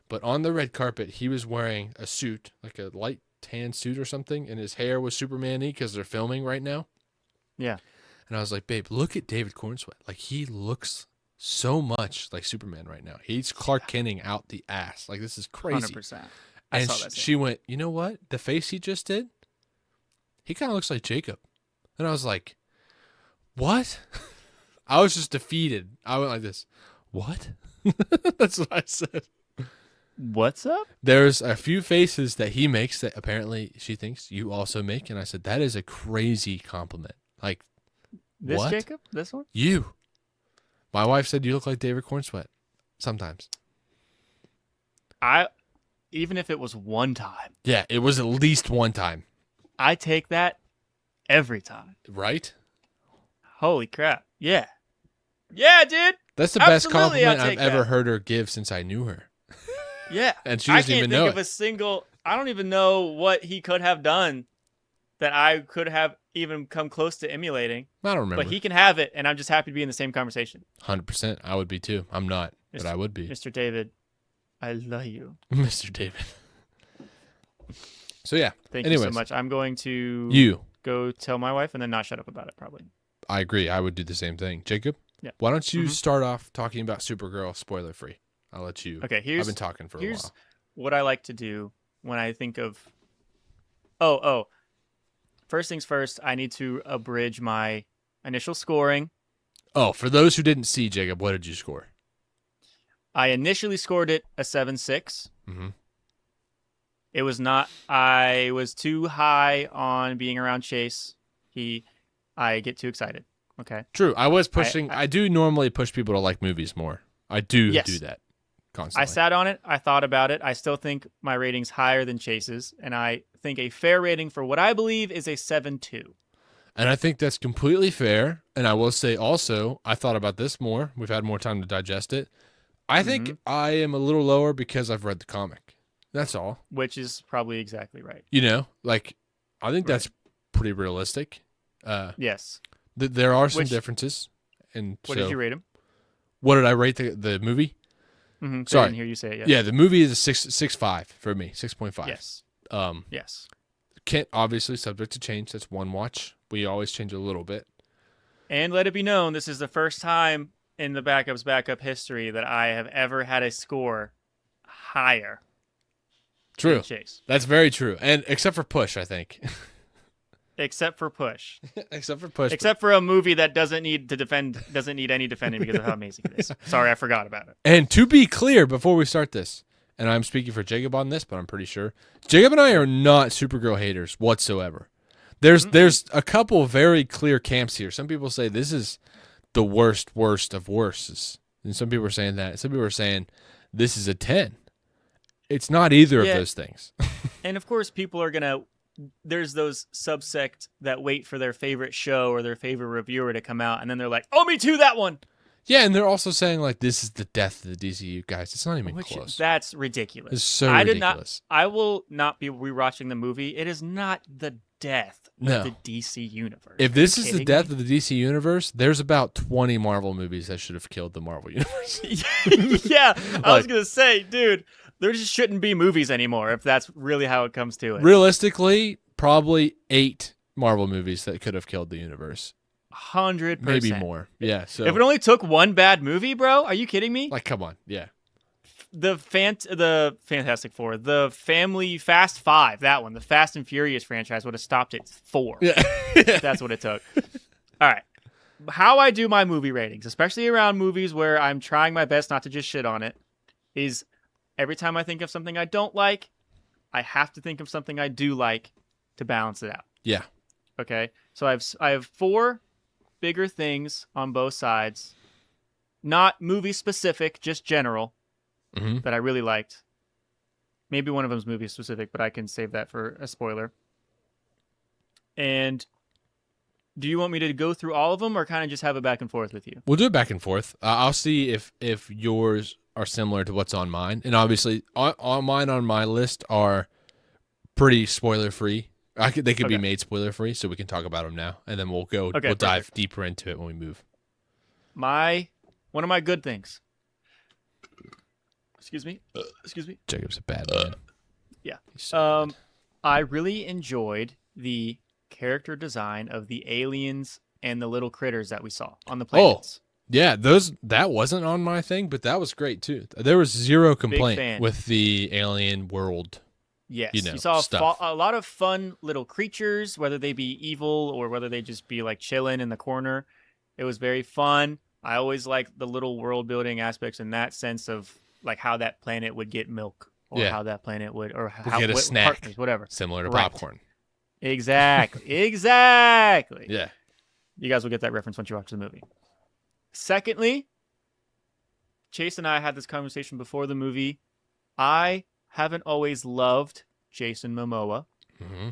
but on the red carpet, he was wearing a suit, like a light tan suit or something, and his hair was Superman-y because they're filming right now. Yeah. And I was like, babe, look at David Cornsweet. Like, he looks so much like Superman right now. He's Clark Kenting out the ass. Like, this is crazy. 100%. And she went, you know what? The face he just did, he kind of looks like Jacob. And I was like, what? I was just defeated. I went like this. What? That's what I said. What's up? There's a few faces that he makes that apparently she thinks you also make, and I said that is a crazy compliment. Like, This what? Jacob? This one? You? My wife said you look like David Cornsweet sometimes. Even if it was one time, Yeah, it was at least one time. I take that every time. Right? Holy crap. Yeah. Yeah, dude. That's the best Absolutely, I'll compliment I've take ever that. heard her give since I knew her. Yeah. And she I doesn't can't even think know of it. a single. I don't even know what he could have done that I could have even come close to emulating. I don't remember. But he can have it, and I'm just happy to be in the same conversation. 100%. I would be too. I'm not, but I would be. Mr. David, I love you. Mr. David. So yeah. Thank Anyways, you so much. I'm going to go tell my wife and then not shut up about it, probably. I agree. I would do the same thing. Jacob, why don't you start off talking about Supergirl spoiler free? I'll let you. Okay, I've been talking for a while. Here's what I like to do when I think of. First things first, I need to abridge my initial scoring. Oh, for those who didn't see, Jacob, what did you score? I initially scored it a 7.6. Mm-hmm. It was not. I was too high on being around Chase. I get too excited. Okay. True. I was pushing. I do normally push people to like movies more. I do do that constantly. I sat on it. I thought about it. I still think my rating's higher than Chase's, and I think a fair rating for what I believe is a 7.2. And I think that's completely fair. And I will say also, I thought about this more. We've had more time to digest it. I think I am a little lower because I've read the comic. That's all. Which is probably exactly right. You know, like, I think that's pretty realistic. Yes. There are some differences. And what did you rate him? What did I rate the movie? Mm-hmm. Sorry. I didn't hear you say it yet. Yeah, the movie is a 6.5 for me, 6.5. Yes. Yes. Can't obviously subject to change. That's one watch. We always change a little bit. And let it be known, this is the first time in the backup history that I have ever had a score higher. True. Than Chase. That's very true. And except for Push, I think. Except for Push. Except for Push. Except for a movie that doesn't need any defending because of how amazing it is. Sorry, I forgot about it. And to be clear, before we start this, and I'm speaking for Jacob on this, but I'm pretty sure Jacob and I are not Supergirl haters whatsoever. There's a couple very clear camps here. Some people say this is the worst of worsts, and some people are saying that. Some people are saying this is a 10. It's not either of those things. And of course, people are gonna. There's those subsect that wait for their favorite show or their favorite reviewer to come out, and then they're like, "Oh, me too, that one." Yeah, and they're also saying like this is the death of the DCU guys. It's not even close. That's ridiculous. It's so ridiculous. I will not be rewatching the movie. It is not the death of the DC universe. If this is the death of the DC universe, there's about 20 Marvel movies that should have killed the Marvel universe. Yeah, I was gonna say, dude, there just shouldn't be movies anymore if that's really how it comes to it. Realistically, probably 8 Marvel movies that could have killed the universe. 100%. Maybe more. Yeah. So if it only took one bad movie, bro, are you kidding me? like, come on. Yeah. The Fantastic Four, the Family Fast Five, that one, the Fast and Furious franchise would have stopped at 4. Yeah. That's what it took. All right. How I do my movie ratings, especially around movies where I'm trying my best not to just shit on it, is every time I think of something I don't like, I have to think of something I do like to balance it out. Yeah. Okay. So I have 4 bigger things on both sides, not movie specific, just general, that I really liked. Maybe one of them's movie specific, but I can save that for a spoiler. And do you want me to go through all of them or kind of just have a back and forth with you? We'll do it back and forth. I'll see if yours are similar to what's on mine. And obviously, on my list are pretty spoiler free. They could be made spoiler free, so we can talk about them now, and then we'll dive deeper into it when we move. One of my good things. Excuse me. Jacob's a bad man. Yeah. So I really enjoyed the character design of the aliens and the little critters that we saw on the planets. Yeah, that wasn't on my thing, but that was great too. There was zero complaint with the alien world. Yes, you saw a lot of fun little creatures, whether they be evil or whether they just be like chilling in the corner. It was very fun. I always like the little world building aspects in that sense of like how that planet would get milk, or how that planet would, or how get a snack, partners, whatever, similar to Right. popcorn. Exactly. Yeah. You guys will get that reference once you watch the movie. Secondly, Chase and I had this conversation before the movie. I haven't always loved Jason Momoa. Mm-hmm.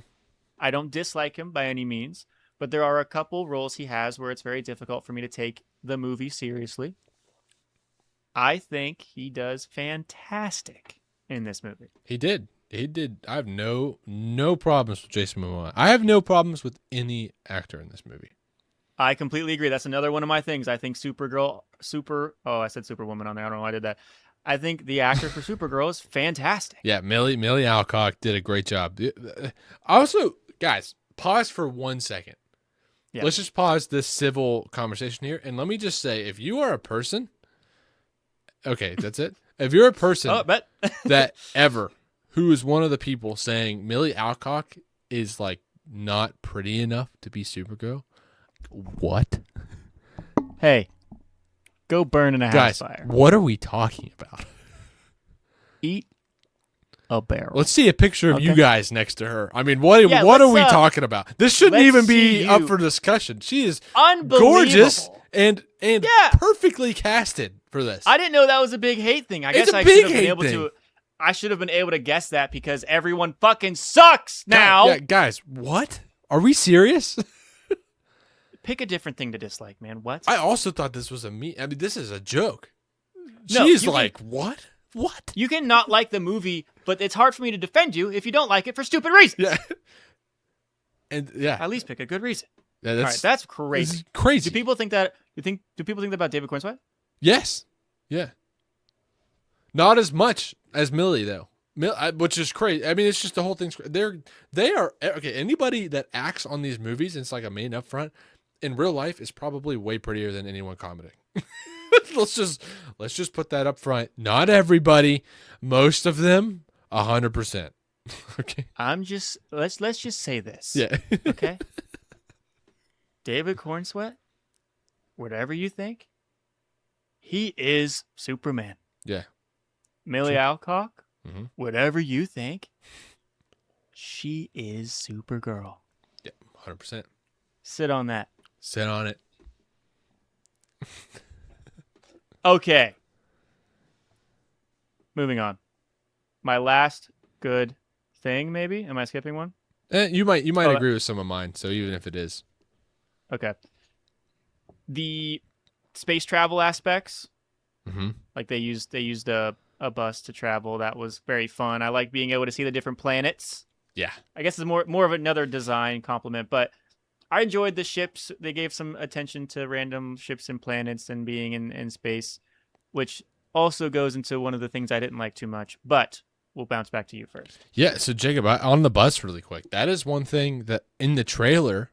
I don't dislike him by any means, but there are a couple roles he has where it's very difficult for me to take the movie seriously. I think he does fantastic in this movie. He did. I have no problems with Jason Momoa. I have no problems with any actor in this movie. I completely agree. That's another one of my things. I think Supergirl, I said Superwoman on there. I don't know why I did that. I think the actor for Supergirl is fantastic. Yeah, Millie Alcock did a great job. Also, guys, pause for 1 second. Yeah. Let's just pause this civil conversation here, and let me just say, if you are a person, okay, that's it. If you're a person that ever who is one of the people saying Millie Alcock is like not pretty enough to be Supergirl, what? Hey, go burn in a house fire. What are we talking about? Eat a barrel. Let's see a picture of you guys next to her. I mean, what are we talking about? This shouldn't even be up for discussion. She is gorgeous and perfectly casted for this. I didn't know that was a big hate thing. I guess I should have been able to guess that because everyone fucking sucks now. Guys, what? Are we serious? Pick a different thing to dislike, man. What? I also thought this was this is a joke. No, She's like, what? What? You can not like the movie, but it's hard for me to defend you if you don't like it for stupid reasons. Yeah. And at least pick a good reason. Yeah, all right, that's crazy. Crazy. Do people think that? Do people think that about David Cornsweet? Yes. Yeah. Not as much as Millie though, which is crazy. I mean, it's just the whole thing's. They are okay. Anybody that acts on these movies, and it's like a main up front, in real life is probably way prettier than anyone commenting. let's just put that up front. Not everybody, most of them, 100%. Okay. Let's just say this. Yeah. Okay. David Cornsweet, whatever you think, he is Superman. Yeah. Millie Alcock, mm-hmm. whatever you think, she is Supergirl. Yeah, 100%. Sit on that. Sit on it. Okay. Moving on. My last good thing, maybe? Am I skipping one? You might agree with some of mine, so even if it is. Okay. The space travel aspects, mm-hmm. like they used a bus to travel. That was very fun. I like being able to see the different planets. Yeah. I guess it's more of another design compliment, but I enjoyed the ships. They gave some attention to random ships and planets and being in space, which also goes into one of the things I didn't like too much, but we'll bounce back to you first. Yeah, so Jacob, on the bus really quick, that is one thing that in the trailer,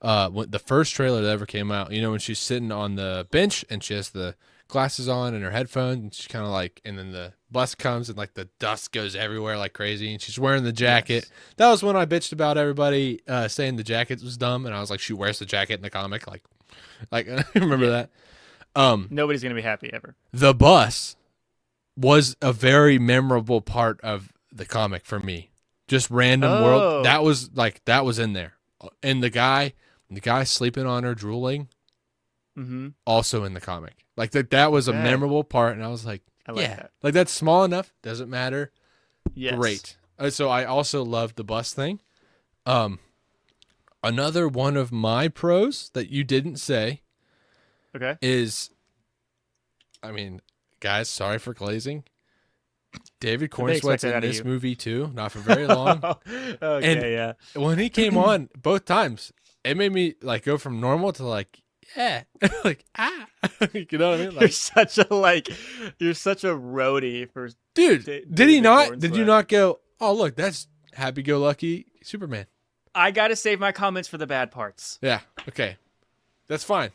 the first trailer that ever came out, when she's sitting on the bench and she has the glasses on and her headphones and she's kind of like, and then the bus comes and like the dust goes everywhere like crazy and she's wearing the jacket. Yes. That was when I bitched about everybody saying the jacket was dumb, and I was like, she wears the jacket in the comic, like remember that? Nobody's gonna be happy ever. The bus was a very memorable part of the comic for me. Just random world that was in there, and the guy sleeping on her, drooling. Mm-hmm. Also in the comic, like that was a memorable part, and I was like, I like that. Like that's small enough, doesn't matter. Yes. Great. So I also loved the bus thing. Another one of my pros that you didn't say, is, I mean, guys, sorry for glazing. David Cornsweet's in this movie too, not for very long. And when he came on both times, it made me like go from normal to like, yeah, like you know what I mean? Like, you're such a roadie for dude. Did he not? Did you not go? Oh, look, that's happy-go-lucky Superman. I gotta save my comments for the bad parts. Yeah. Okay, that's fine.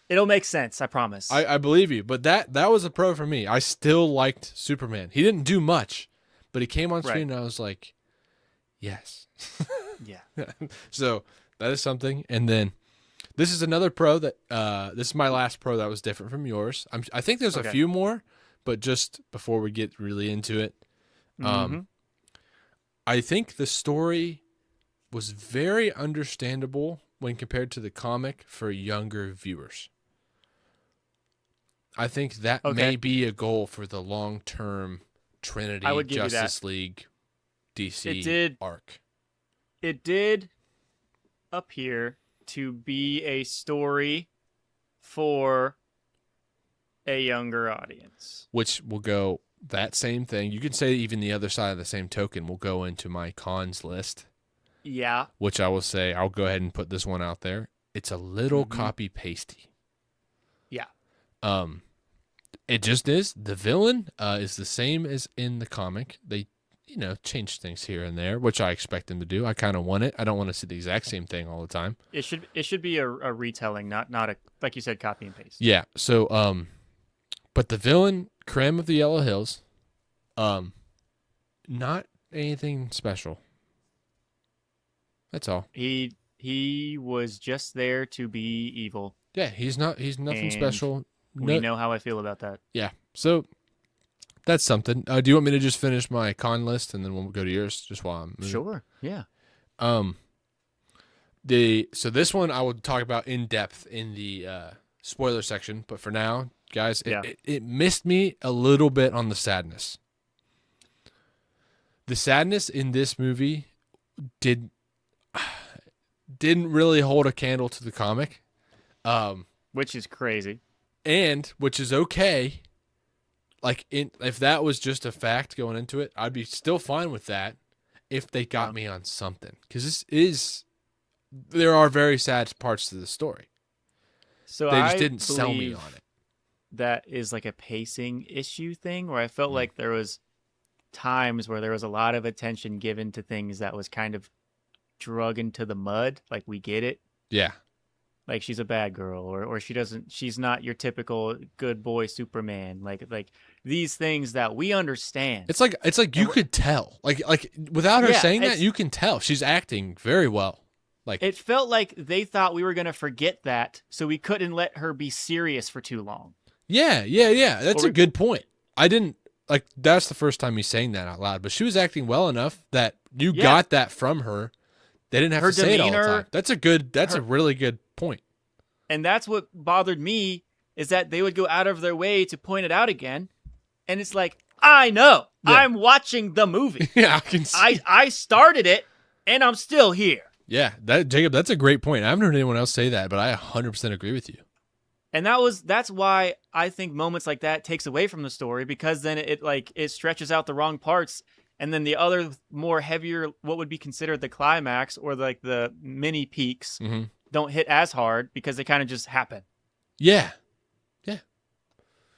It'll make sense. I promise. I believe you, but that was a pro for me. I still liked Superman. He didn't do much, but he came on screen and I was like, yes. Yeah. So that is something, and then. This is another pro that this is my last pro that was different from yours. I think there's a few more, but just before we get really into it, Mm-hmm. I think the story was very understandable when compared to the comic for younger viewers. I think that may Okay. be a goal for the long-term I Trinity would give you that. Justice League It DC did. arc. It did appear to be a story for a younger audience. Which will go that same thing. You could say even the other side of the same token will go into my cons list, Yeah. which I will say I'll go ahead and put this one out there. It's a little Mhm. copy pasty. Yeah. It just is. The villain is the same as in the comic. They, change things here and there, which I expect them to do. I kind of want it. I don't want to see the exact same thing all the time. It should be a retelling, not a, like you said, copy and paste. Yeah. So but the villain, Krem of the Yellow Hills, not anything special. That's all. He was just there to be evil. Yeah, he's nothing And special. We know how I feel about that. Yeah. So that's something. Do you want me to just finish my con list and then we'll go to yours just while I'm moving? Sure. Yeah. So this one I will talk about in depth in the spoiler section, but for now, guys, it missed me a little bit on the sadness. The sadness in this movie didn't really hold a candle to the comic. Which is crazy. And which is okay. Like if that was just a fact going into it, I'd be still fine with that if they got me on something. Because there are very sad parts to the story. So they just I didn't sell me believe on it. That is like a pacing issue thing where I felt like there was times where there was a lot of attention given to things that was kind of drug into the mud. Like, we get it. Yeah. Like, she's a bad girl, or she's not your typical good boy Superman. Like these things that we understand. It's like you could tell. Like without her saying that, you can tell she's acting very well. Like, it felt like they thought we were going to forget that, so we couldn't let her be serious for too long. Yeah. That's a good point. I didn't that's the first time he's saying that out loud, but she was acting well enough that you got that from her. They didn't have her to say demeanor, it all the time. That's a really good point. And that's what bothered me, is that they would go out of their way to point it out again. And it's like, I know. Yeah. I'm watching the movie. Yeah, I can see. I started it, and I'm still here. Yeah, Jacob, that's a great point. I haven't heard anyone else say that, but I 100% agree with you. And that's why I think moments like that takes away from the story, because then it stretches out the wrong parts, and then the other more heavier, what would be considered the climax or like the mini peaks, don't hit as hard because they kind of just happen. Yeah.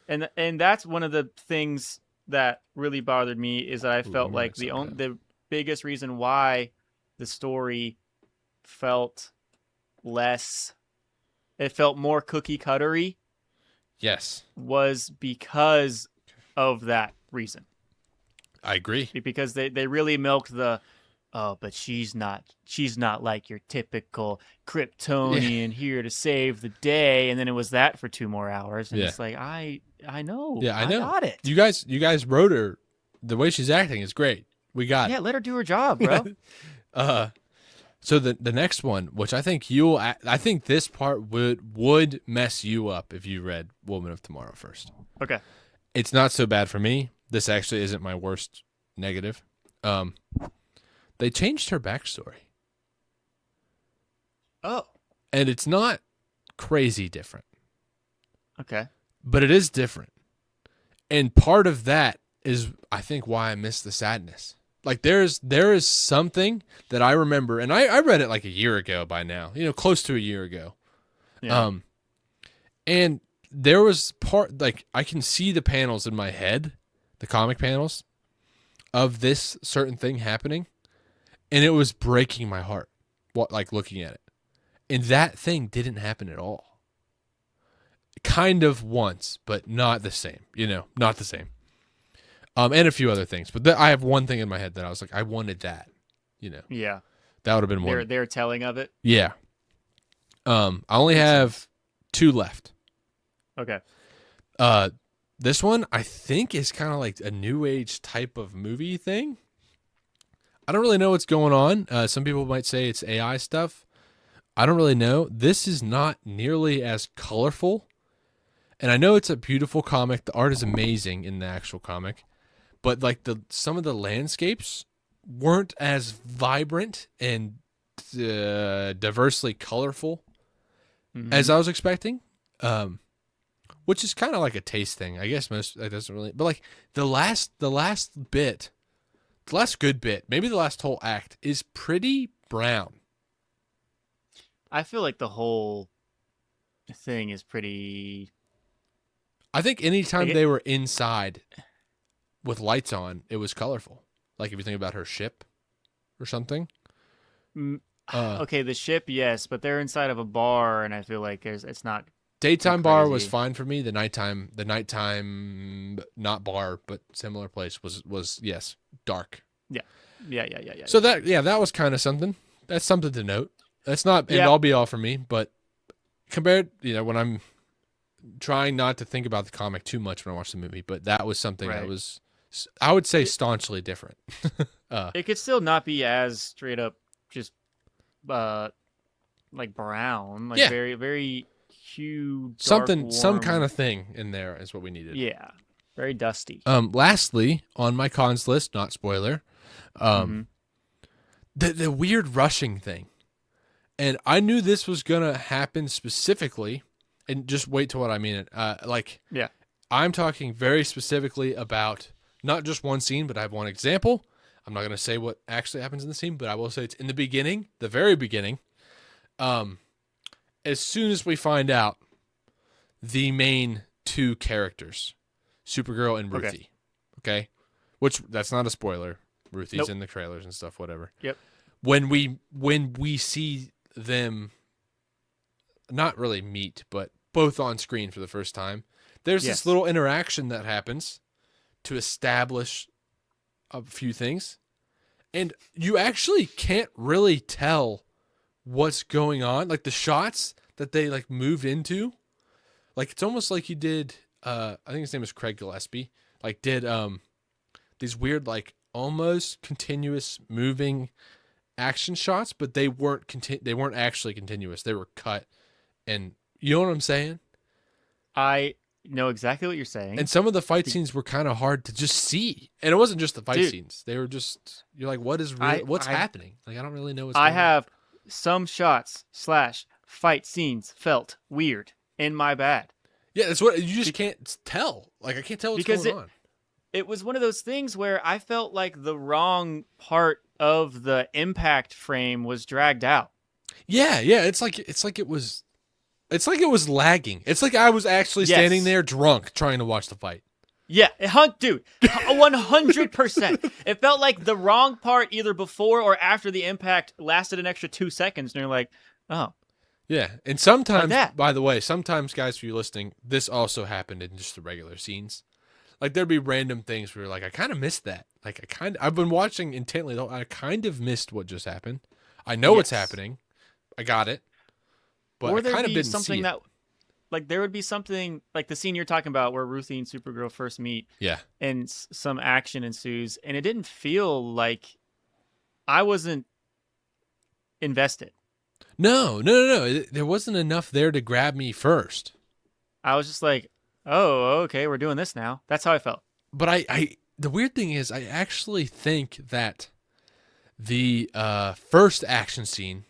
And that's one of the things that really bothered me, is that I felt like the biggest reason why the story felt less, it felt more cookie cuttery. Yes. Was because of that reason. I agree. Because they really milked but she's not like your typical Kryptonian here to save the day, and then it was that for 2 more hours, and it's like, I know. Yeah, I know. Got it. You guys wrote her. The way she's acting is great. We got it. Yeah, let her do her job, bro. So the next one, which I think this part would mess you up if you read Woman of Tomorrow first. Okay. It's not so bad for me. This actually isn't my worst negative. They changed her backstory. Oh. And it's not crazy different. Okay. But it is different. And part of that is, I think, why I miss the sadness. Like, there is something that I remember, and I read it like a year ago by now, close to a year ago. Yeah. And there was part, like, I can see the panels in my head, the comic panels, of this certain thing happening, and it was breaking my heart, looking at it. And that thing didn't happen at all. Kind of once, but not the same, not the same. And a few other things. But I have one thing in my head that I was like, I wanted that, Yeah. That would have been one. They're telling of it? Yeah. I only have 2 left. Okay. This one, I think, is kind of like a new age type of movie thing. I don't really know what's going on. Some people might say it's AI stuff. I don't really know. This is not nearly as colorful. And I know it's a beautiful comic. The art is amazing in the actual comic. But like some of the landscapes weren't as vibrant and diversely colorful as I was expecting. Which is kind of like a taste thing. I guess most it doesn't really, but like the last good bit, maybe the last whole act is pretty brown. I feel like the whole thing is pretty. I think anytime they were inside with lights on, it was colorful. Like if you think about her ship or something. Okay, the ship, yes, but they're inside of a bar, and I feel like it's not. Daytime bar was fine for me. The nighttime, not bar, but similar place was yes, dark. Yeah. So that was kind of something. That's something to note. That's not end all be all for me, but compared, when I'm trying not to think about the comic too much when I watch the movie, but that was something that was, I would say, staunchly different. It could still not be as straight up just like brown, like very, very huge, something, dark, some warm. kind of thing in there is what we needed. Yeah, very dusty. Lastly, on my cons list, not spoiler, the weird rushing thing. And I knew this was gonna happen specifically, and just wait till what I mean it. I'm talking very specifically about not just one scene, but I have one example. I'm not gonna say what actually happens in the scene, but I will say it's in the beginning, the very beginning. As soon as we find out the main two characters, Supergirl and Ruthie, okay? Which that's not a spoiler. Ruthie's in the trailers and stuff, whatever. Yep. When we see them not really meet, but both on screen for the first time, there's this little interaction that happens to establish a few things, and you actually can't really tell what's going on. Like the shots that they like moved into, like it's almost like he did I think his name is Craig Gillespie, like did these weird like almost continuous moving action shots, but they weren't actually continuous. They were cut, and you know what I'm saying? I know exactly what you're saying. And some of the fight scenes were kind of hard to just see, and it wasn't just the fight scenes. They were just, you're like, what's happening? Like I don't really know what's going on. I have some shots / fight scenes felt weird in my bad. Yeah, that's what you just can't tell. Like I can't tell what's going on. It was one of those things where I felt like the wrong part of the impact frame was dragged out. Yeah. It's like it was lagging. It's like I was actually standing there drunk trying to watch the fight. Yeah, dude, 100%. It felt like the wrong part either before or after the impact lasted an extra 2 seconds, and you're like, oh. Yeah, and sometimes, by the way, guys, for you listening, this also happened in just the regular scenes. Like there'd be random things where you're like, I kind of missed that. Like I've been watching intently though. I kind of missed what just happened. I know what's happening. I got it. But or I kind of didn't something see that, like there would be something like the scene you're talking about where Ruthie and Supergirl first meet. Yeah. And some action ensues, and it didn't feel like I wasn't invested. No. There wasn't enough there to grab me first. I was just like, oh, okay, we're doing this now. That's how I felt. But I the weird thing is, I actually think that the first action scene,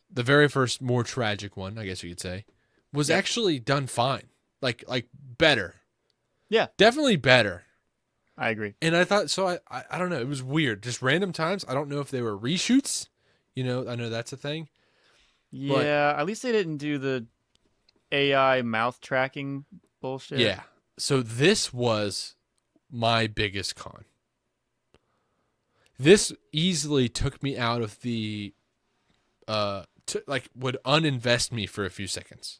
the very first more tragic one, I guess you could say, was actually done fine. Like better. Yeah. Definitely better. I agree. And I thought, so I don't know, it was weird. Just random times. I don't know if they were reshoots. I know that's a thing. Yeah, at least they didn't do the AI mouth tracking bullshit. Yeah. So this was my biggest con. This easily took me out of the would uninvest me for a few seconds.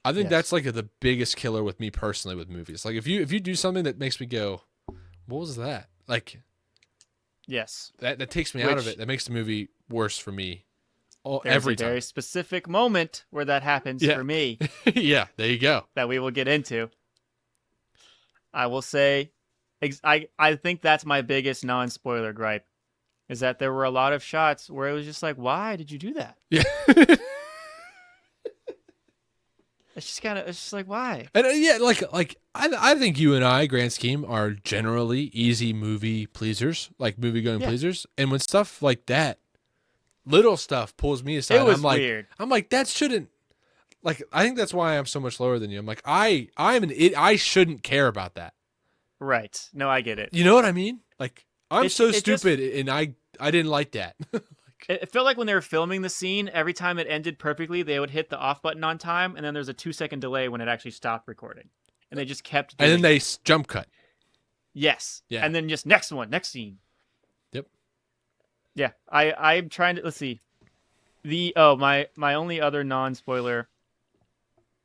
I think that's like the biggest killer with me personally with movies. Like if you do something that makes me go, what was that? Like that takes me out of it. That makes the movie worse for me. Every time. Very specific moment where that happens for me. Yeah, there you go. That we will get into. I will say, I think that's my biggest non-spoiler gripe, is that there were a lot of shots where it was just like, why did you do that? Yeah. It's just like, why? And yeah, I think you and I, grand scheme, are generally easy movie pleasers, like movie going Yeah. pleasers. And when stuff like that, little stuff pulls me aside, It was I'm like, weird. that shouldn't. Like, I think that's why I'm so much lower than you. I'm like, I shouldn't care about that. Right. No, I get it. You know what I mean? Like, I'm so It just- stupid, and I didn't like that. It felt like when they were filming the scene, every time it ended perfectly, they would hit the off button on time, and then there's a 2-second delay when it actually stopped recording, and they just kept. And then doing they it. jump cut. Yes. Yeah. And then just next scene. Yep. Yeah. I'm trying to let's see. My only other non-spoiler.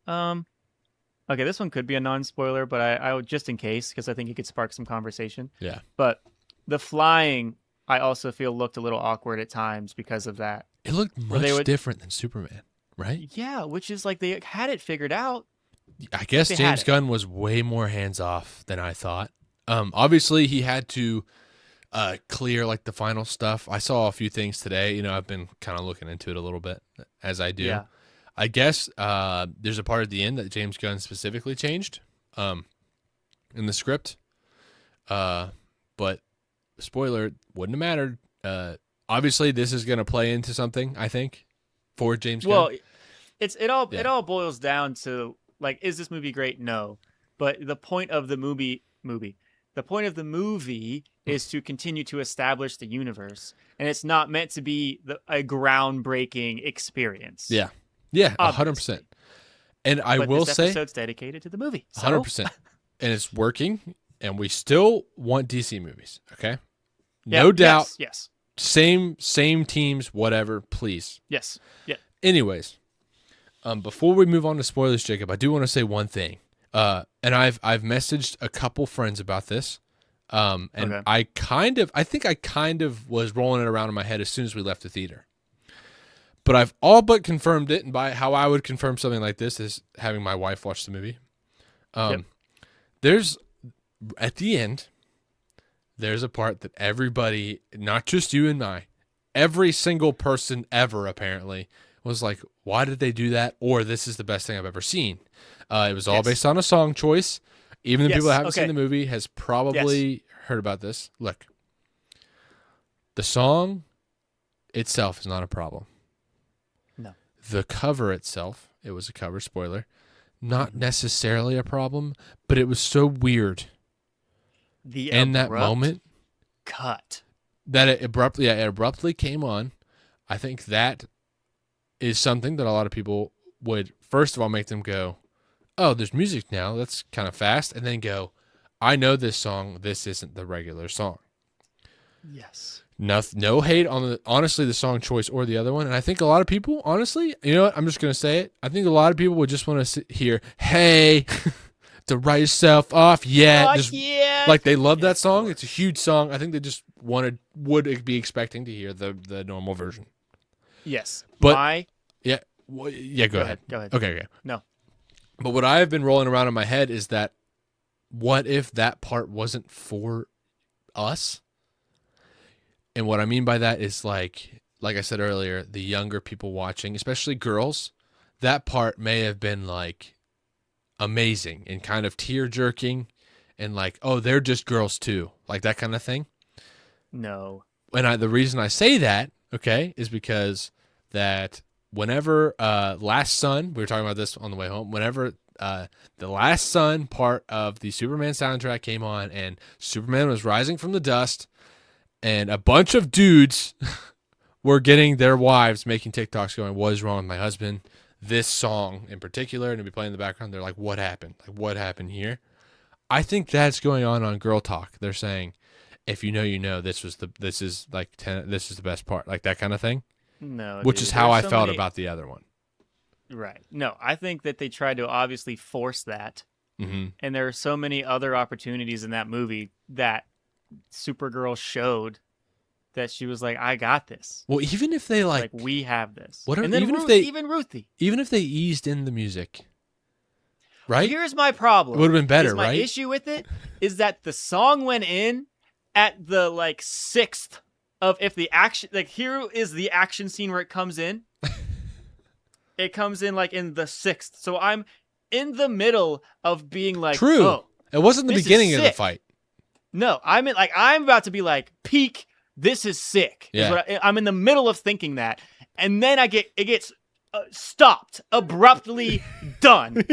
Okay, this one could be a non-spoiler, but I would, just in case, because I think it could spark some conversation. Yeah. But the flying, I also feel looked a little awkward at times because of that. It looked much different than Superman, right? Yeah, which is like they had it figured out. I guess They James had it. Gunn was way more hands off than I thought. Obviously he had to clear like the final stuff. I saw a few things today. You know, I've been kind of looking into it a little bit, as I do. Yeah. I guess there's a part at the end that James Gunn specifically changed in the script. But spoiler, wouldn't have mattered. Obviously this is going to play into something, I think, for James Gunn. Well, it all boils down to, like, is this movie great? No. But the point of the movie is to continue to establish the universe, and it's not meant to be a groundbreaking experience. Yeah. Yeah, 100%. Obviously. And I But will this say episode's dedicated to the movie. So, 100%. And it's working, and we still want DC movies, okay? yeah, No doubt. Yes. Same teams, whatever, please. Yes. Yeah. Anyways, before we move on to spoilers, Jacob, I do want to say one thing. And I've messaged a couple friends about this. And Okay. I think I kind of was rolling it around in my head as soon as we left the theater. But I've all but confirmed it, and by how I would confirm something like this is having my wife watch the movie. Yep. There's, at the end, there's a part that everybody, not just you and I, every single person ever apparently was like, why did they do that? Or this is the best thing I've ever seen. It was all Yes. based on a song choice. Even the Yes, people that haven't seen okay. the movie has probably heard about this. Look, the song itself is not a problem. No. The cover itself, it was a cover, spoiler, not necessarily a problem, but it was so weird The in that abrupt moment cut. that it abruptly came on. I think that is something that a lot of people would, first of all, make them go, oh, there's music now. That's kind of fast. And then go, I know this song. This isn't the regular song. Yes. No hate on honestly the song choice or the other one. And I think a lot of people, honestly, you know what? I'm just going to say it. I think a lot of people would just want to hear, hey, to write yourself off. Yeah. Fuck Just yeah. like they love that song. It's a huge song. I think they just would be expecting to hear the normal version. Yes. But yeah, go ahead. Go ahead. Okay. No. But what I've been rolling around in my head is that what if that part wasn't for us? And what I mean by that is like I said earlier, the younger people watching, especially girls, that part may have been like amazing and kind of tear jerking and like, oh, they're just girls too, like that kind of thing. No. And the reason I say that, okay, is because that whenever Last Sun, we were talking about this on the way home, whenever the Last Sun part of the Superman soundtrack came on and Superman was rising from the dust and a bunch of dudes were getting their wives making TikToks going, what is wrong with my husband? This song in particular, and it'd be playing in the background. They're like, what happened? Like, what happened here? I think that's going on Girl Talk. They're saying, if you know, you know, this is the best part, like that kind of thing. No. Which dude. is how There's I so felt many- about the other one. Right. No, I think that they tried to obviously force that. Mm-hmm. And there are so many other opportunities in that movie that Supergirl showed that she was like, I got this. Well, even if they Like we have this. What are- and then even if Ruth, they- even Ruthie. even if they eased in the music, right? Here's my problem. It would have been better, my right? issue with it is that the song went in at the like 6th of if the action, like here is the action scene where it comes in. It comes in like in the 6th. So I'm in the middle of being like, True. oh, it wasn't the this is beginning of the sick. fight. No, I'm about to be like peak. This is sick. Yeah. I'm in the middle of thinking that, and then it gets stopped abruptly. Done.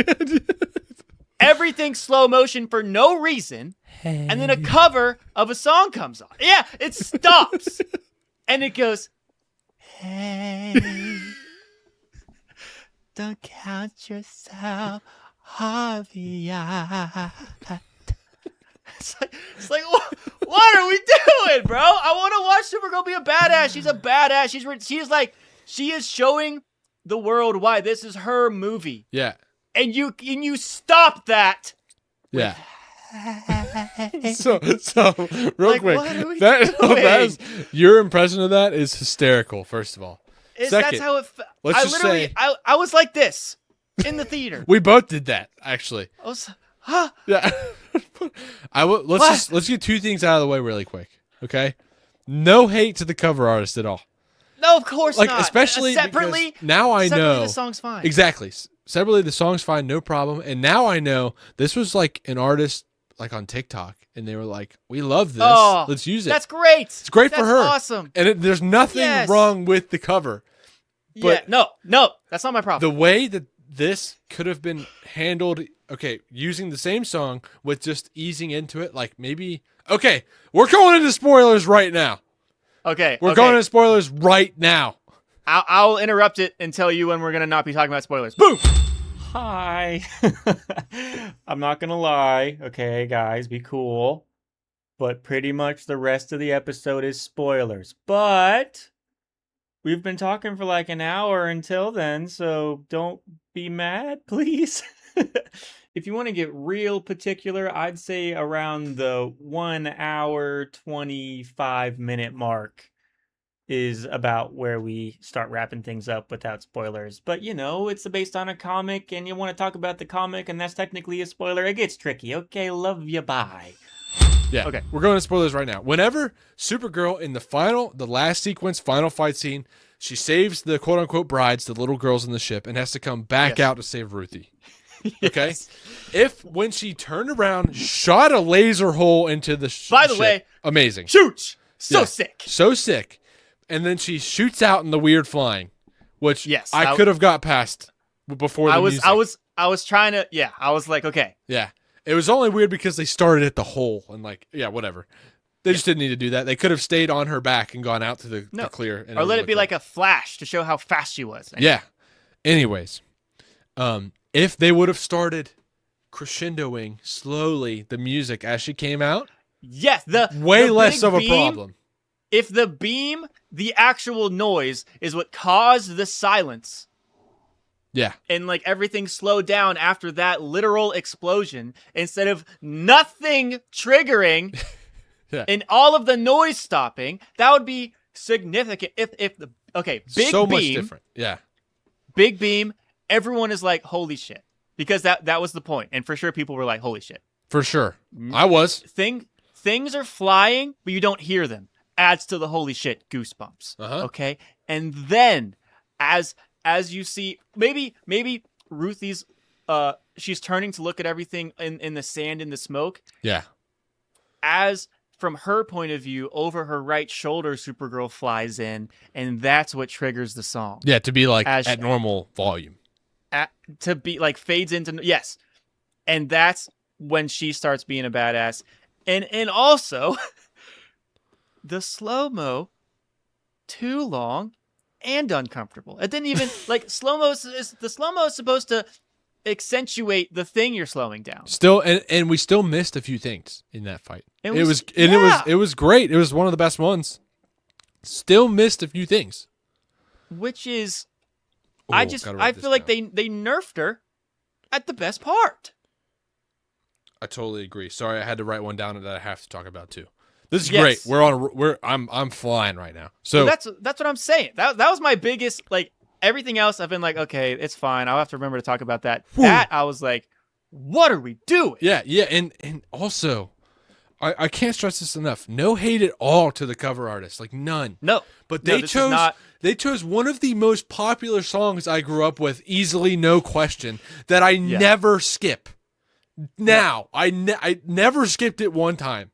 Everything slow motion for no reason, and then a cover of a song comes on. Yeah, it stops, and it goes, "Hey, don't count yourself, Harvey." It's like, what are we doing, bro? I want to watch Supergirl be a badass. She's a badass. She is showing the world why this is her movie. Yeah. And you stop that. Yeah. so real Like, quick, what are we doing? Your impression of that is hysterical. First of all, That's how it. Let's just say I was like this in the theater. we both did that actually. I was, huh? Yeah. Let's get two things out of the way really quick. Okay. No hate to the cover artist at all. No, of course not. Especially separately. Now I know the song's fine. Exactly. Separately, the song's fine, no problem. And now I know this was like an artist like on TikTok, and they were like, "We love this. Let's use it." That's great. It's great for her. Awesome. And there's nothing wrong with the cover. But yeah. No, that's not my problem. The way that this could have been handled, okay, using the same song with just easing into it, like maybe, okay, we're going into spoilers right now. Okay. We're going into spoilers right now. I'll interrupt it and tell you when we're going to not be talking about spoilers. Boom! Hi. I'm not going to lie. Okay, guys, be cool. But pretty much the rest of the episode is spoilers. But we've been talking for like an hour until then, so don't be mad, please. If you want to get real particular, I'd say around the 1 hour, 25-minute mark is about where we start wrapping things up without spoilers. But, you know, it's based on a comic, and you want to talk about the comic, and that's technically a spoiler. It gets tricky. Okay, love you, bye. Yeah. Okay. We're going to spoilers right now. Whenever Supergirl in the last sequence, final fight scene, she saves the quote-unquote brides, the little girls in the ship, and has to come back out to save Ruthie. Okay? Yes. If when she turned around, shot a laser hole into the ship. By the way, amazing. Shoot! So sick. So sick. And then she shoots out in the weird flying, which I could have got past before the music. I was trying to, I was like, okay. Yeah. It was only weird because they started at the hole and like, whatever. They just didn't need to do that. They could have stayed on her back and gone out to the clear. And or let it be like a flash to show how fast she was. Yeah. Anyways, if they would have started crescendoing slowly the music as she came out, yes, way the less of a beam, problem. If the beam, the actual noise, is what caused the silence. Yeah. And like everything slowed down after that literal explosion, instead of nothing triggering and all of the noise stopping, that would be significant. If the big so beam, much different. Yeah. Big beam, everyone is like, holy shit. Because that was the point. And for sure people were like, holy shit. For sure. I was. Things are flying, but you don't hear them. Adds to the holy shit goosebumps. Okay? And then as you see, maybe Ruthie's she's turning to look at everything in the sand, in the smoke. Yeah. As from her point of view, over her right shoulder, Supergirl flies in, and that's what triggers the song. Yeah, to be like at normal volume. To be like fades into, yes. And that's when she starts being a badass. And also the slow-mo, too long and uncomfortable. It didn't even like the slow-mo is supposed to accentuate the thing you're slowing down. Still, and we still missed a few things in that fight. It was great. It was one of the best ones. Still missed a few things. Which is, I feel like they nerfed her at the best part. I totally agree. Sorry, I had to write one down that I have to talk about too. This is great. I'm flying right now. So well, that's what I'm saying. That was my biggest, like, everything else I've been like, okay, it's fine. I'll have to remember to talk about that. That I was like, what are we doing? Yeah, and also, I can't stress this enough. No hate at all to the cover artist, like none. No, But no, they this is chose not- they chose one of the most popular songs I grew up with, easily, no question, that I never skip. Now, I never skipped it one time,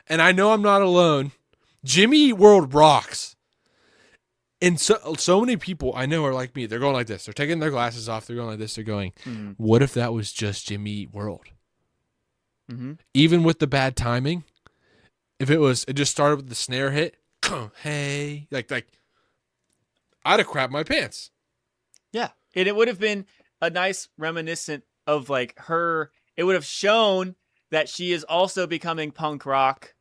and I know I'm not alone. Jimmy Eat World rocks. And so many people I know are like me. They're going like this. They're taking their glasses off. They're going like this. They're going, what if that was just Jimmy Eat World? Mm-hmm. Even with the bad timing, if it just started with the snare hit, hey, like I'd have crapped my pants. Yeah, and it would have been a nice reminiscent of like her. It would have shown that she is also becoming punk rock.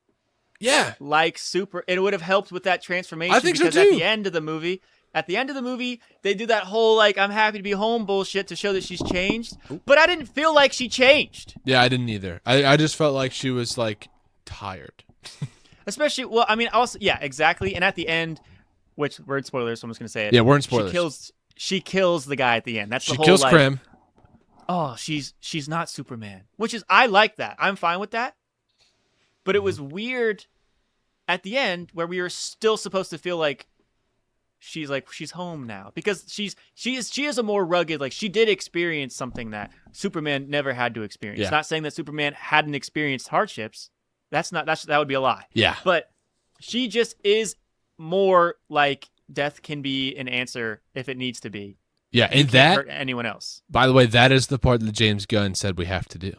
Yeah, Like it would have helped with that transformation. I think so because too. At the end of the movie, they do that whole like I'm happy to be home bullshit to show that she's changed. But I didn't feel like she changed. Yeah, I didn't either. I just felt like she was like tired. Especially, well, I mean, also, yeah, exactly. And at the end, which we're in spoilers, so I'm just gonna say it. Yeah, we're in spoilers. She kills the guy at the end. That's the She whole kills like, Krim. oh, she's not Superman, which is I like that. I'm fine with that. But it was weird at the end where we were still supposed to feel like she's home now because she is a more rugged, like she did experience something that Superman never had to experience. Yeah. Not saying that Superman hadn't experienced hardships. That would be a lie. Yeah. But she just is more like death can be an answer if it needs to be. Yeah, You and can't that, hurt anyone else. by the way, that is the part that James Gunn said we have to do.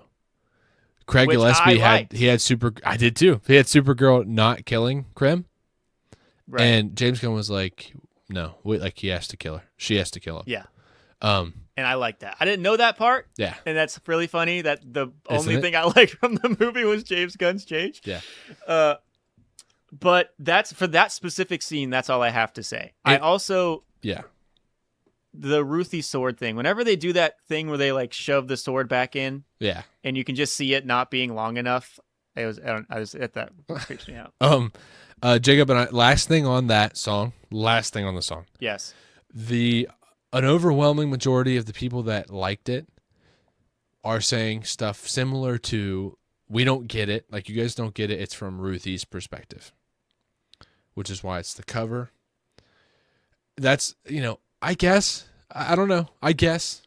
Craig Which I Gillespie liked. I did too. He had Supergirl not killing Krim, Right. and James Gunn was like, "No, like he has to kill her. She has to kill him." Yeah. Um. And I like that. I didn't know that part. Yeah. And that's really funny that the only it? thing I liked from the movie was James Gunn's change. Yeah. But that's for that specific scene. That's all I have to say. I also Yeah. the Ruthie sword thing. Whenever they do that thing where they like shove the sword back in, Yeah. and you can just see it not being long enough. I was at that freaks me out. Jacob and I. Last thing on that song. Last thing on the song. Yes. An overwhelming majority of the people that liked it are saying stuff similar to, we don't get it. Like, you guys don't get it. It's from Ruthie's perspective, which is why it's the cover. That's, I guess. I don't know. I guess.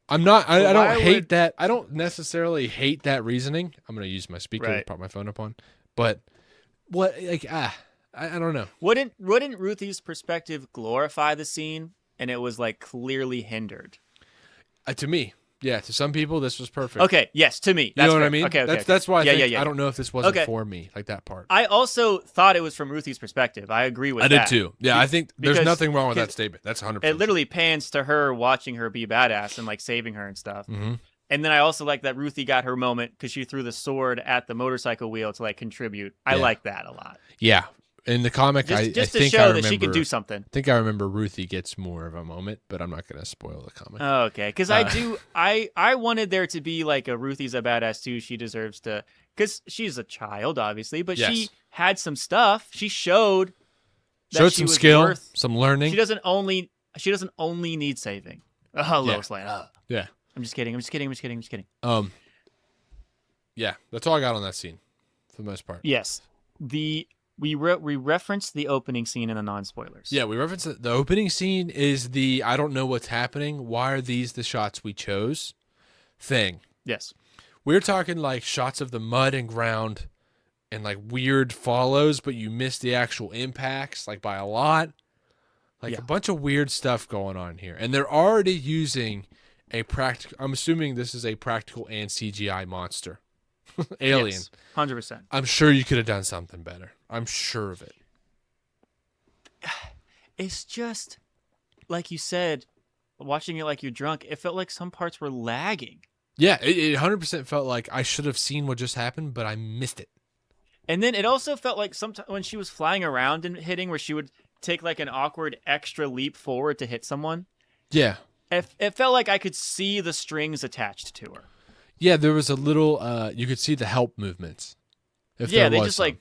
I'm not, I don't hate that. I don't necessarily hate that reasoning. I'm going to use my speaker to pop my phone up on. But what, like, I don't know. Wouldn't Ruthie's perspective glorify the scene? And it was like clearly hindered. To me, yeah. To some people, this was perfect. Okay, yes, to me. That's you know what fair. I mean? Okay. That's why I think, yeah. I don't know if this wasn't for me, like that part. I also thought it was from Ruthie's perspective. I agree with that. I did too. Yeah, I think there's Because- nothing wrong with that statement. That's 100%. It literally pans to her watching her be badass and like saving her and stuff. Mm-hmm. And then I also like that Ruthie got her moment because she threw the sword at the motorcycle wheel to like contribute. I like that a lot. Yeah. In the comic, Just I to think show I remember, that she can do something. I think I remember Ruthie gets more of a moment, but I'm not going to spoil the comic. Okay, because I wanted there to be like a Ruthie's a badass too. She deserves to, because she's a child, obviously, but she had some stuff. She showed that she some was skill, some learning. She doesn't only need saving. Oh, Lois Lane. Yeah. I'm just kidding. Yeah, that's all I got on that scene, for the most part. Yes, we referenced the opening scene in the non-spoilers. Yeah, we referenced it. The opening scene is the I don't know what's happening. Why are these the shots we chose? Thing. Yes. We're talking like shots of the mud and ground and like weird follows, but you miss the actual impacts like by a lot. Like a bunch of weird stuff going on here. And they're already using a practical, I'm assuming this is a practical and CGI monster. Alien. Yes, 100%. I'm sure you could have done something better. I'm sure of it. It's just, like you said, watching it like you're drunk, it felt like some parts were lagging. Yeah, it 100% felt like I should have seen what just happened, but I missed it. And then it also felt like sometimes when she was flying around and hitting, where she would take like an awkward extra leap forward to hit someone. Yeah. It felt like I could see the strings attached to her. Yeah, there was a little, you could see the help movements. Yeah, they just like,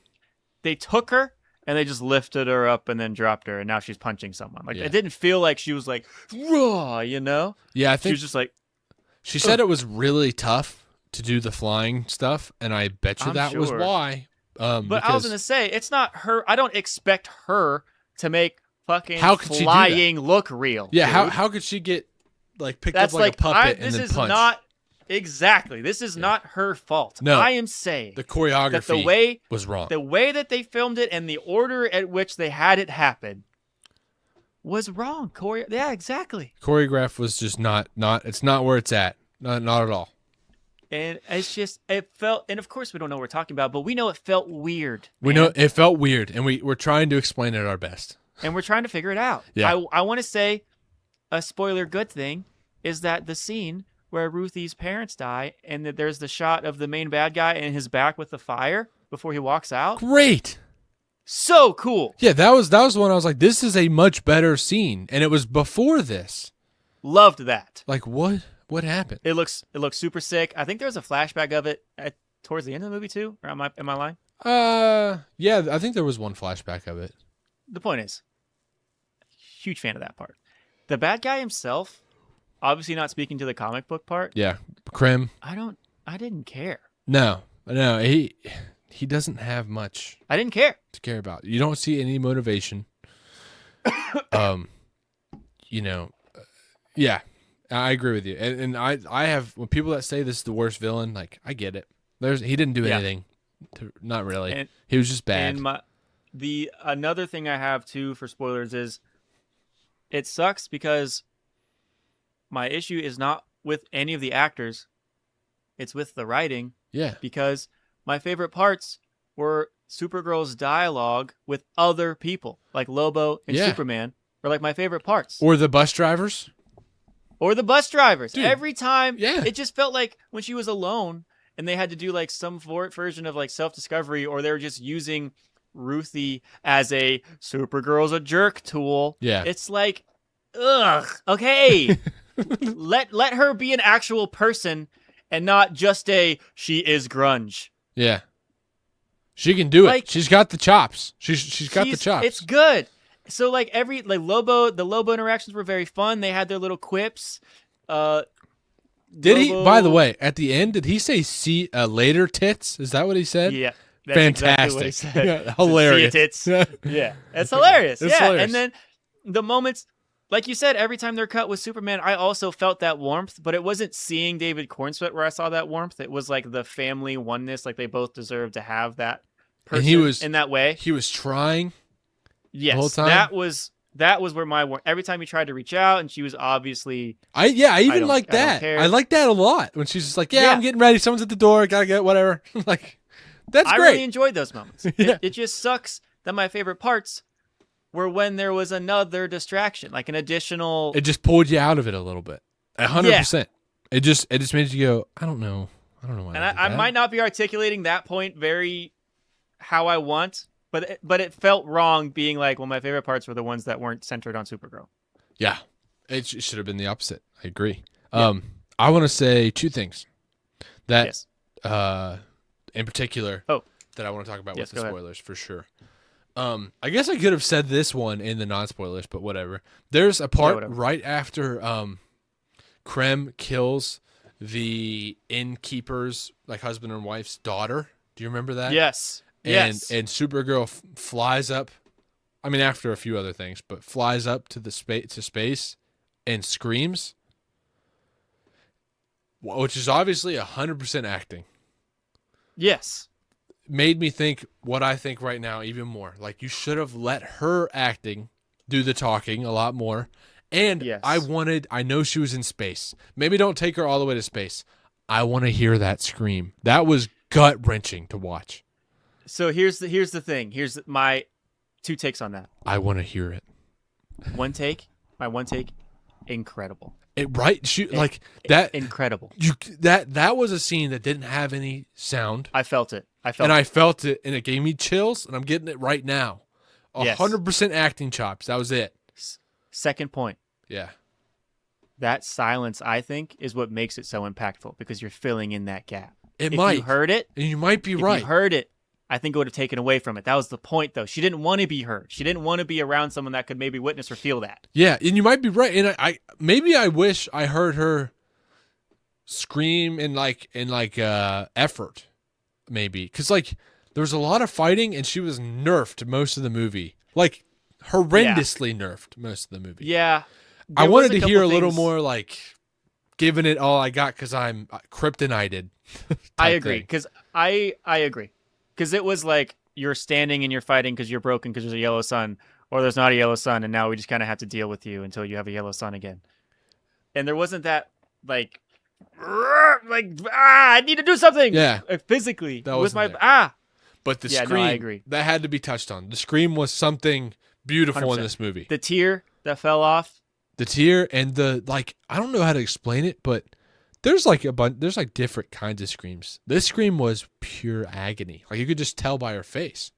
they took her and they just lifted her up and then dropped her, and now she's punching someone. Like, it didn't feel like she was like, raw, you know? Yeah, I She think was just like, She said it was really tough to do the flying stuff, and I bet you I'm that was sure. why. But I was gonna say it's not her. I don't expect her to make fucking How could she do that? flying look real. Yeah, dude. how could she get like picked That's up like a puppet and this then is punched? not exactly. This is not her fault. No. I am saying The choreography that the way was wrong. the way that they filmed it and the order at which they had it happen was wrong. Yeah, exactly. Choreograph was just not. It's not where it's at. Not at all. And it's just it felt. And of course, we don't know what we're talking about, but we know it felt weird. We man. know it felt weird, and we're trying to explain it our best. And we're trying to figure it out. Yeah. I want to say a spoiler good thing is that the scene where Ruthie's parents die and that there's the shot of the main bad guy and his back with the fire before he walks out. Great. So cool. Yeah, that was the one I was like, this is a much better scene, and it was before this. Loved that. Like what happened? It looks super sick. I think there's a flashback of it towards the end of the movie too. Or am I lying? Yeah, I think there was one flashback of it. The point is, huge fan of that part. The bad guy himself, obviously not speaking to the comic book part. Yeah, Krim. I didn't care. No, he doesn't have much I didn't care. to care about. You don't see any motivation. Yeah, I agree with you. And I have, when people that say this is the worst villain, like, I get it. He didn't do anything. Not really. He was just bad. And another thing I have too for spoilers is it sucks because my issue is not with any of the actors. It's with the writing. Yeah. Because my favorite parts were Supergirl's dialogue with other people, like Lobo and Superman, were like my favorite parts. Or the bus drivers. Dude, every time, yeah. It just felt like when she was alone and they had to do like some version of like self-discovery, or they were just using Ruthie as a Supergirl's a jerk tool. Yeah. It's like, ugh, okay. let her be an actual person and not just she is grunge. Yeah. She can do Like, it. She's got the chops. She's got the chops. It's good. So like the Lobo interactions were very fun. They had their little quips. Did he, by the way, at the end, did he say see later tits? Is that what he said? Yeah. That's Fantastic. exactly what he said. Hilarious. See it, tits. Yeah. It's hilarious. It's yeah. hilarious. And then the moments, like you said, every time they're cut with Superman, I also felt that warmth, but it wasn't seeing David Cornsweet where I saw that warmth. It was like the family oneness, like they both deserve to have that person And he was, in that way. He was trying. Yes. The whole time? That was where my every time he tried to reach out, and she was obviously. I even like I don't that. care. I like that a lot when she's just like, yeah, I'm getting ready. Someone's at the door. Gotta get whatever. Like, that's I great. really enjoyed those moments. Yeah. It just sucks that my favorite parts were when there was another distraction, like an additional. It just pulled you out of it a little bit. 100%. It just made you go, I don't know why. And I might not be articulating that point very how I want, but it felt wrong being like, well, my favorite parts were the ones that weren't centered on Supergirl. Yeah, it should have been the opposite. I agree. Yeah. I want to say two things that, Yes. in particular, that I want to talk about Yes, with the go ahead. spoilers for sure. I guess I could have said this one in the non-spoilers, but whatever. There's a part whatever. right after Krem kills the innkeeper's like husband and wife's daughter. Do you remember that? Yes. And Yes. and Supergirl flies up. I mean, after a few other things, but flies up to space and screams, which is obviously 100% acting. Yes. Made me think what I think right now even more. Like, you should have let her acting do the talking a lot more. And Yes. I know she was in space. Maybe don't take her all the way to space. I want to hear that scream. That was gut wrenching to watch. So here's the thing. Here's my two takes on that. I want to hear it. My one take, incredible. Like that. Incredible. That was a scene that didn't have any sound. I felt it. I felt it, and it gave me chills, and I'm getting it right now. 100% acting chops. That was it. Second point. Yeah. That silence, I think, is what makes it so impactful because you're filling in that gap. If you heard it, and you might be if right. you heard it, I think it would have taken away from it. That was the point, though. She didn't want to be heard. She didn't want to be around someone that could maybe witness or feel that. Yeah, and you might be right. And I wish I heard her scream in effort, maybe, because like there was a lot of fighting and she was nerfed most of the movie, like horrendously nerfed most of the movie. Yeah, I there was wanted a to hear a couple little things- more like giving it all I got because I'm kryptonited. I type agree thing. because I agree because it was like you're standing and you're fighting because you're broken because there's a yellow sun or there's not a yellow sun and now we just kind of have to deal with you until you have a yellow sun again. And there wasn't that like I need to do something. Yeah. Physically That with wasn't my there. But the Yeah, no, scream, I agree. that had to be touched on. The scream was something beautiful in 100%. this movie. The tear that fell off. The tear and the like. I don't know how to explain it, but there's like there's like different kinds of screams. This scream was pure agony. Like you could just tell by her face.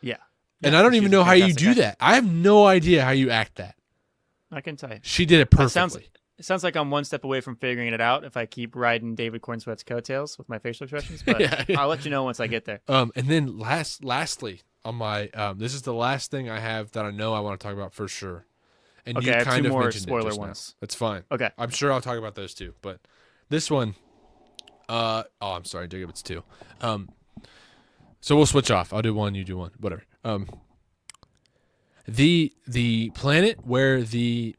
Yeah. And Yeah, I don't she's even a know how you fantastic do actress. that. I have no idea how you act that. I can tell you. She did it It sounds perfectly. It sounds like I'm one step away from figuring it out if I keep riding David Cornsweat's coattails with my facial expressions, but Yeah, yeah. I'll let you know once I get there. And then lastly on my this is the last thing I have that I know I want to talk about for sure. And Okay, you I have kind two of more mentioned it spoiler just now. ones. That's fine. Okay. I'm sure I'll talk about those too, but this one I'm sorry, Jacob, it's two. So we'll switch off. I'll do one, you do one, whatever. The planet where the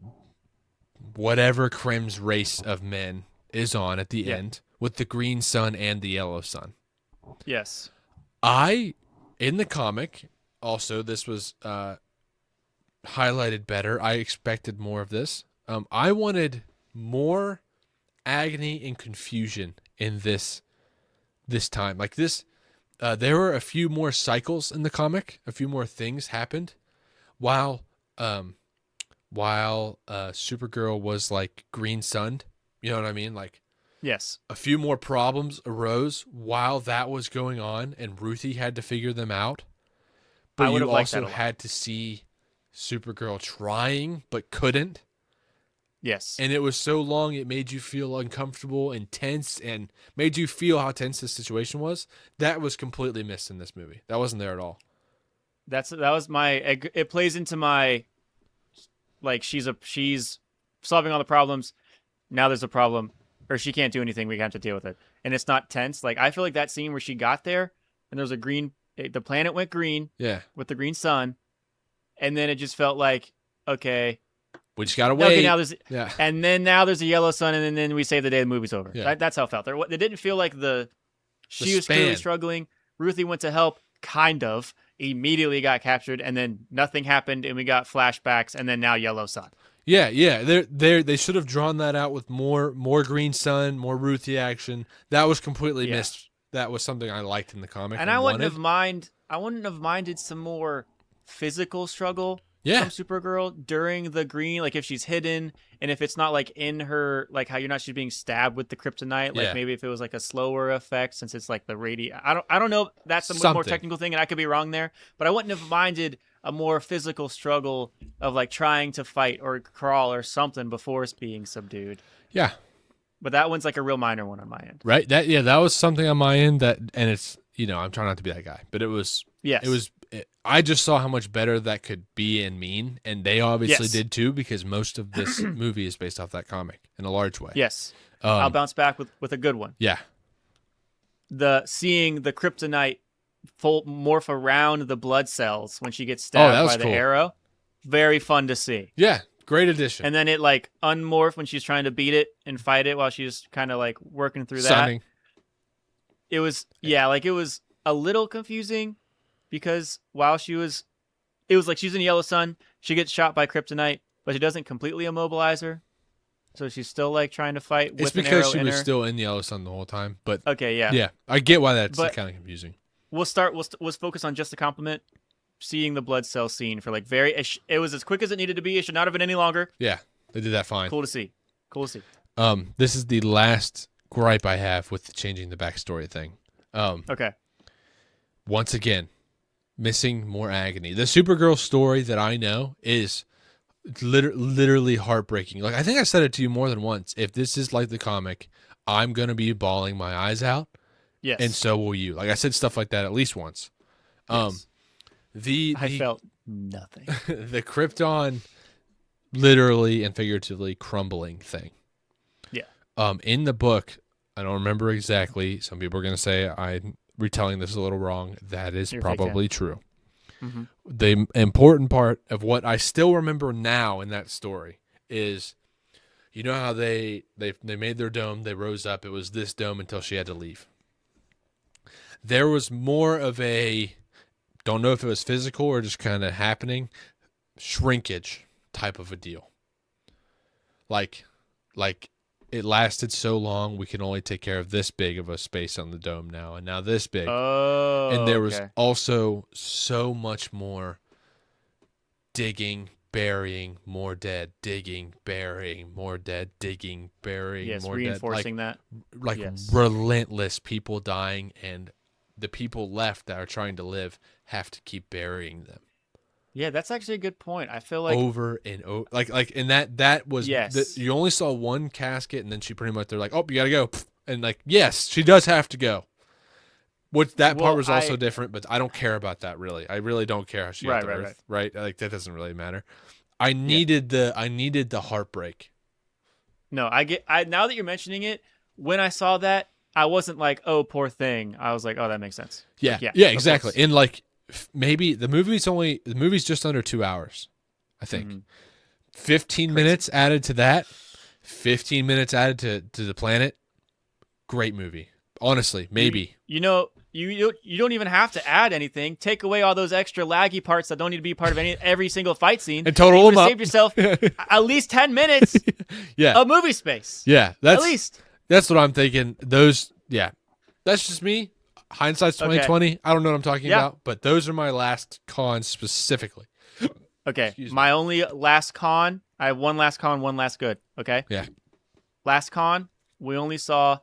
whatever Krim's race of men is on at the Yeah. end with the green sun and the yellow sun. Yes. In the comic, also this was highlighted better. I expected more of this. I wanted more agony and confusion in this time. Like this, there were a few more cycles in the comic. A few more things happened while Supergirl was like green sunned. You know what I mean? Like Yes. a few more problems arose while that was going on, and Ruthie had to figure them out. I But would've you liked that also a lot. had to see Supergirl trying but couldn't. Yes. And it was so long it made you feel uncomfortable and tense and made you feel how tense the situation was. That was completely missed in this movie. That wasn't there at all. That was my. It plays into my, like she's solving all the problems. Now there's a problem, or she can't do anything. We have to deal with it, and it's not tense. Like I feel like that scene where she got there and there was a green. The planet went green Yeah. with the green sun, and then it just felt like okay. We just gotta wait. Okay, now there's Yeah. and then now there's a yellow sun, and then we save the day the movie's over. Yeah. That's how it felt. It didn't feel like she was span. clearly struggling. Ruthie went to help, kind of. Immediately got captured, and then nothing happened, and we got flashbacks, and then now yellow sun. Yeah. They should have drawn that out with more green sun, more Ruthie action. That was completely Yeah. missed. That was something I liked in the comic. And I wouldn't wanted. have minded some more physical struggle Yeah. from Supergirl during the green, like if she's hidden and if it's not like in her, like how she's being stabbed with the kryptonite, like Yeah. maybe if it was like a slower effect since it's like the I don't know. That's a more Something. technical thing, and I could be wrong there, but I wouldn't have minded a more physical struggle of like trying to fight or crawl or something before it's being subdued. Yeah. But that one's like a real minor one on my end. Right. That was something on my end and it's I'm trying not to be that guy, but it was. Yes. I just saw how much better that could be and mean, and they obviously Yes. did too because most of this movie is based off that comic in a large way. Yes. I'll Um, bounce back with a good one. yeah. Seeing the kryptonite morph around the blood cells when she gets stabbed that was by the cool. arrow. Very fun to see. Yeah. Great addition. And then it like unmorph when she's trying to beat it and fight it while she's kind of like working through that. Sunning. It was it was a little confusing because it was like she's in yellow sun, she gets shot by kryptonite, but it doesn't completely immobilize her. So she's still like trying to fight It's with an because arrow she in was her. still in the yellow sun the whole time, but Okay, yeah. yeah, I get why that's But- kind of confusing. We'll focus on just the compliment. Seeing the blood cell scene for like it was as quick as it needed to be. It should not have been any longer. Yeah, they did that fine. Cool to see. This is the last gripe I have with changing the backstory thing. Okay. Once again, missing more agony. The Supergirl story that I know is literally heartbreaking. Like I think I said it to you more than once. If this is like the comic, I'm gonna be bawling my eyes out, Yes. and so will you. Like I said stuff like that at least once. Yes. I The felt nothing. the Krypton literally and figuratively crumbling thing. Yeah. In the book, I don't remember exactly. Some people are going to say I'm retelling this a little wrong. That is You're probably true. Mm-hmm. The important part of what I still remember now in that story is, you know how they made their dome, they rose up, it was this dome until she had to leave. There was more of a, don't know if it was physical or just kind of happening, shrinkage type of a deal. Like it lasted so long, we can only take care of this big of a space on the dome now, and now this big. Oh, And there was also so much more digging, burying, more dead, digging, burying, more dead, digging, burying, yes, more reinforcing dead. that. Like Yes. relentless people dying, and the people left that are trying to live have to keep burying them. Yeah, that's actually a good point. I feel like Over and over, like, and that was Yes. you only saw one casket, and then she pretty much, they're like, oh, you gotta go, and like, yes, she does have to go. Which that part Well, was also different, but I don't care about that really. I really don't care how she got to Right, Earth, right? Like that doesn't really matter. I needed the heartbreak. No, now that you're mentioning it, when I saw that, I wasn't like, oh, poor thing. I was like, oh, that makes sense. Yeah, Like, yeah, of exactly. course. And like maybe the movie's just under 2 hours, I think. Mhm. 15 minutes added to that, 15 minutes added to the planet. Great movie. Honestly, maybe. You don't even have to add anything. Take away all those extra laggy parts that don't need to be part of every single fight scene. And total you them up. Save yourself at least 10 minutes Yeah. of movie space. Yeah, At least. That's what I'm thinking. That's just me. Hindsight's 2020. I don't know what I'm talking about, but those are my last cons specifically. Okay, Excuse me. my only last con. I have one last con, one last good. Okay. Yeah. Last con. We only saw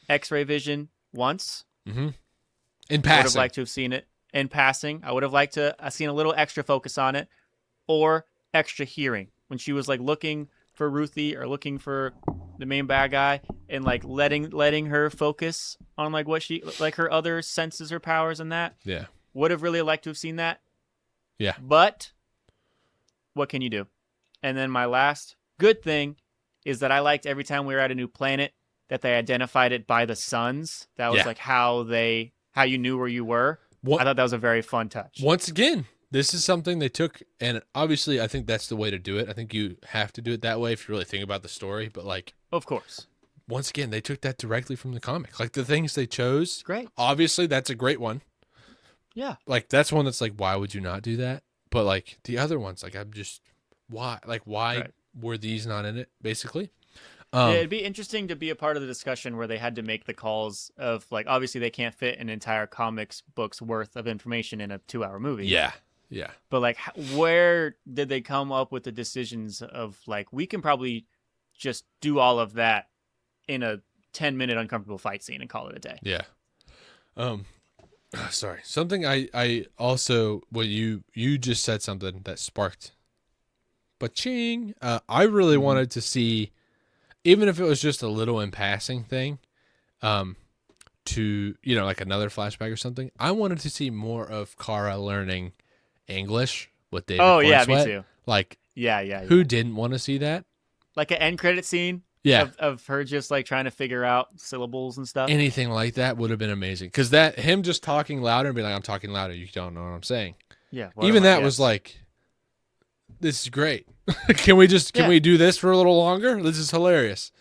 X-ray vision once. Mm-hmm. In I would have passing. liked to have seen it in passing. I would have liked to have seen a little extra focus on it, or extra hearing when she was like looking for Ruthie or looking for the main bad guy, and like letting her focus on like what she like her other senses or powers and that. Yeah. Would have really liked to have seen that. Yeah. But what can you do? And then my last good thing is that I liked every time we were at a new planet that they identified it by the suns. That was like how you knew where you were. I thought that was a very fun touch. Once again, this is something they took, and obviously I think that's the way to do it. I think you have to do it that way if you really think about the story. But like, of course, once again, they took that directly from the comic. Like the things they chose. It's great. Obviously, that's a great one. Yeah. Like that's one that's like, why would you not do that? But like the other ones, like why Right. were these not in it? Basically. Yeah, it'd be interesting to be a part of the discussion where they had to make the calls of like, obviously they can't fit an entire comics book's worth of information in a 2-hour movie. Yeah. Yeah. But like, where did they come up with the decisions of like, we can probably just do all of that in a 10-minute uncomfortable fight scene and call it a day. Yeah. Sorry. Something I also, well, you just said something that sparked. But ching, I really wanted to see, even if it was just a little in passing thing, to, like another flashback or something. I wanted to see more of Kara learning English with David. Oh yeah, Cornswet. me too. Like, yeah. Who didn't want to see that? Like an end credit scene. Yeah. Of her just like trying to figure out syllables and stuff. Anything like that would have been amazing. Because him just talking louder and being like, I'm talking louder, you don't know what I'm saying. Yeah. Even that was like, this is great. Can we do this for a little longer? This is hilarious.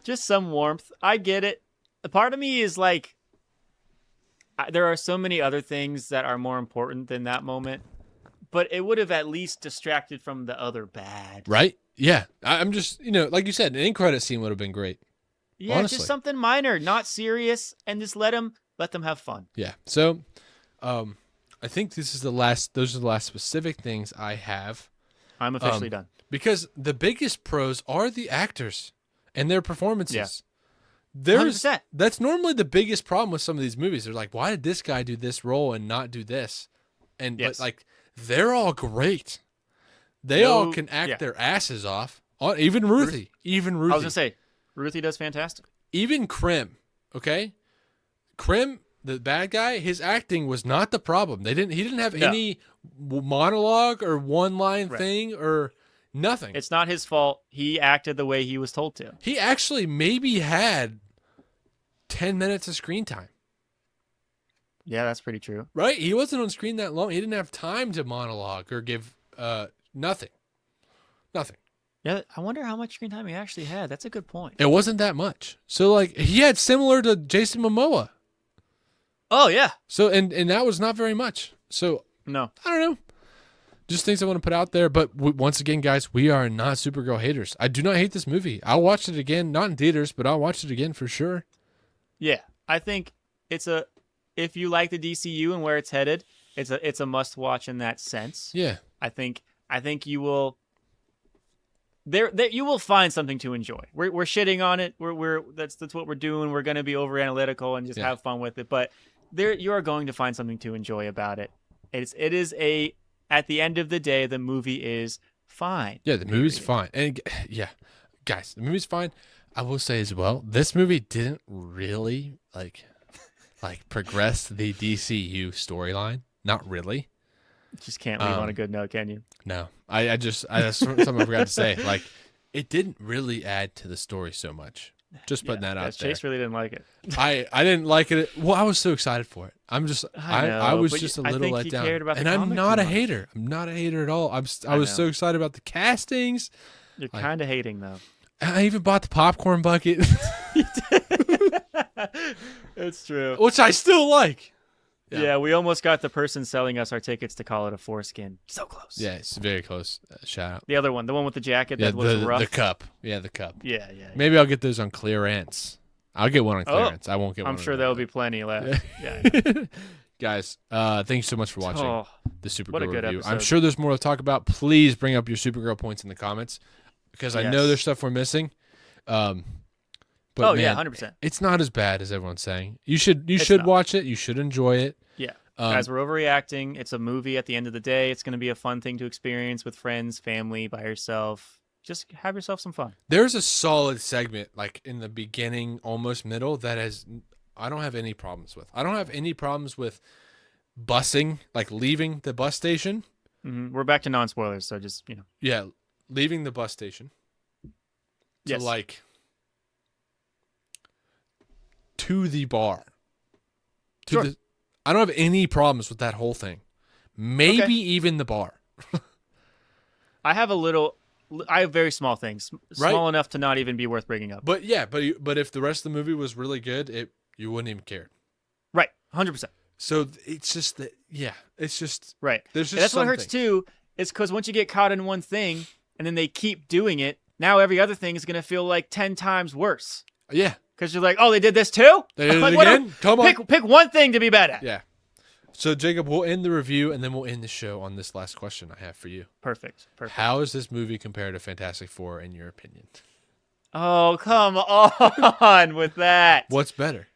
Just some warmth. I get it. A part of me is like, there are so many other things that are more important than that moment, but it would have at least distracted from the other bad. Right? Yeah. I'm just, like you said, an end credit scene would have been great. Yeah, honestly. just something minor, not serious, and just let them have fun. Yeah. So, I think those are the last specific things I have. I'm officially done. Because the biggest pros are the actors and their performances. Yeah. 100%. That's normally the biggest problem with some of these movies. They're like, why did this guy do this role and not do this? And but like, they're all great. They all can act their asses off. Even Ruthie. I was gonna say, Ruthie does fantastic. Even Krim. Okay, Krim, the bad guy, his acting was not the problem. He didn't have any monologue or one-line thing or nothing. It's not his fault. He acted the way he was told to. He actually maybe had 10 minutes of screen time. Yeah, that's pretty true. Right? He wasn't on screen that long. He didn't have time to monologue or give nothing. Nothing. Yeah, I wonder how much screen time he actually had. That's a good point. It wasn't that much. So like he had similar to Jason Momoa. Oh yeah. So and that was not very much. So No. I don't know. Just things I want to put out there. But once again, guys, we are not Supergirl haters. I do not hate this movie. I'll watch it again, not in theaters, but I'll watch it again for sure. Yeah, I think if you like the DCU and where it's headed, it's a must watch in that sense. Yeah. I think you will. There you will find something to enjoy. We're shitting on it. That's what we're doing. We're gonna be over analytical and just have fun with it. But you are going to find something to enjoy about it. It is at the end of the day, the movie is fine. Yeah, the movie's fine. And yeah, guys, the movie's fine. I will say as well, this movie didn't really like progress the DCU storyline. Not really. Just can't leave on a good note, can you? No, that's something I forgot to say. Like, it didn't really add to the story so much. Just putting that out there. Chase really didn't like it. I didn't like it. Well, I was so excited for it. I was just a little let down. And I'm not a hater. I'm not a hater at all. I was so excited about the castings. You're kind of hating though. I even bought the popcorn bucket. It's true. Which I still like. Yeah, we almost got the person selling us our tickets to call it a foreskin. So close. Yeah, it's very close. Shout out. The other one, the one with the jacket that looks rough. The cup. Yeah, the cup. Yeah. Maybe I'll get those on clearance. I'll get one on clearance. I won't get one. I'm sure there'll be plenty left. Yeah. Guys, thanks so much for watching the Supergirl review. Episode. I'm sure there's more to talk about. Please bring up your Supergirl points in the comments because I know there's stuff we're missing. But man, 100%. It's not as bad as everyone's saying. You should watch it. You should enjoy it. Yeah. Guys, we're overreacting. It's a movie at the end of the day. It's going to be a fun thing to experience with friends, family, by yourself. Just have yourself some fun. There's a solid segment like in the beginning, almost middle, I don't have any problems with. I don't have any problems with busing, like leaving the bus station. Mm-hmm. We're back to non-spoilers, so just, Yeah, leaving the bus station. Yes. To the bar. Sure. I don't have any problems with that whole thing. Maybe even the bar. I have very small things. Small enough to not even be worth bringing up. But yeah, but if the rest of the movie was really good, you wouldn't even care. Right. 100%. So it's just that, it's just. Right. There's just that's what hurts too, is because once you get caught in one thing and then they keep doing it, now every other thing is going to feel like 10 times worse. Yeah. Because you're like, oh, they did this too? They did it again? Come on. Pick one thing to be bad at. Yeah. So, Jacob, we'll end the review, and then we'll end the show on this last question I have for you. Perfect. How is this movie compared to Fantastic Four, in your opinion? Oh, come on with that. What's better?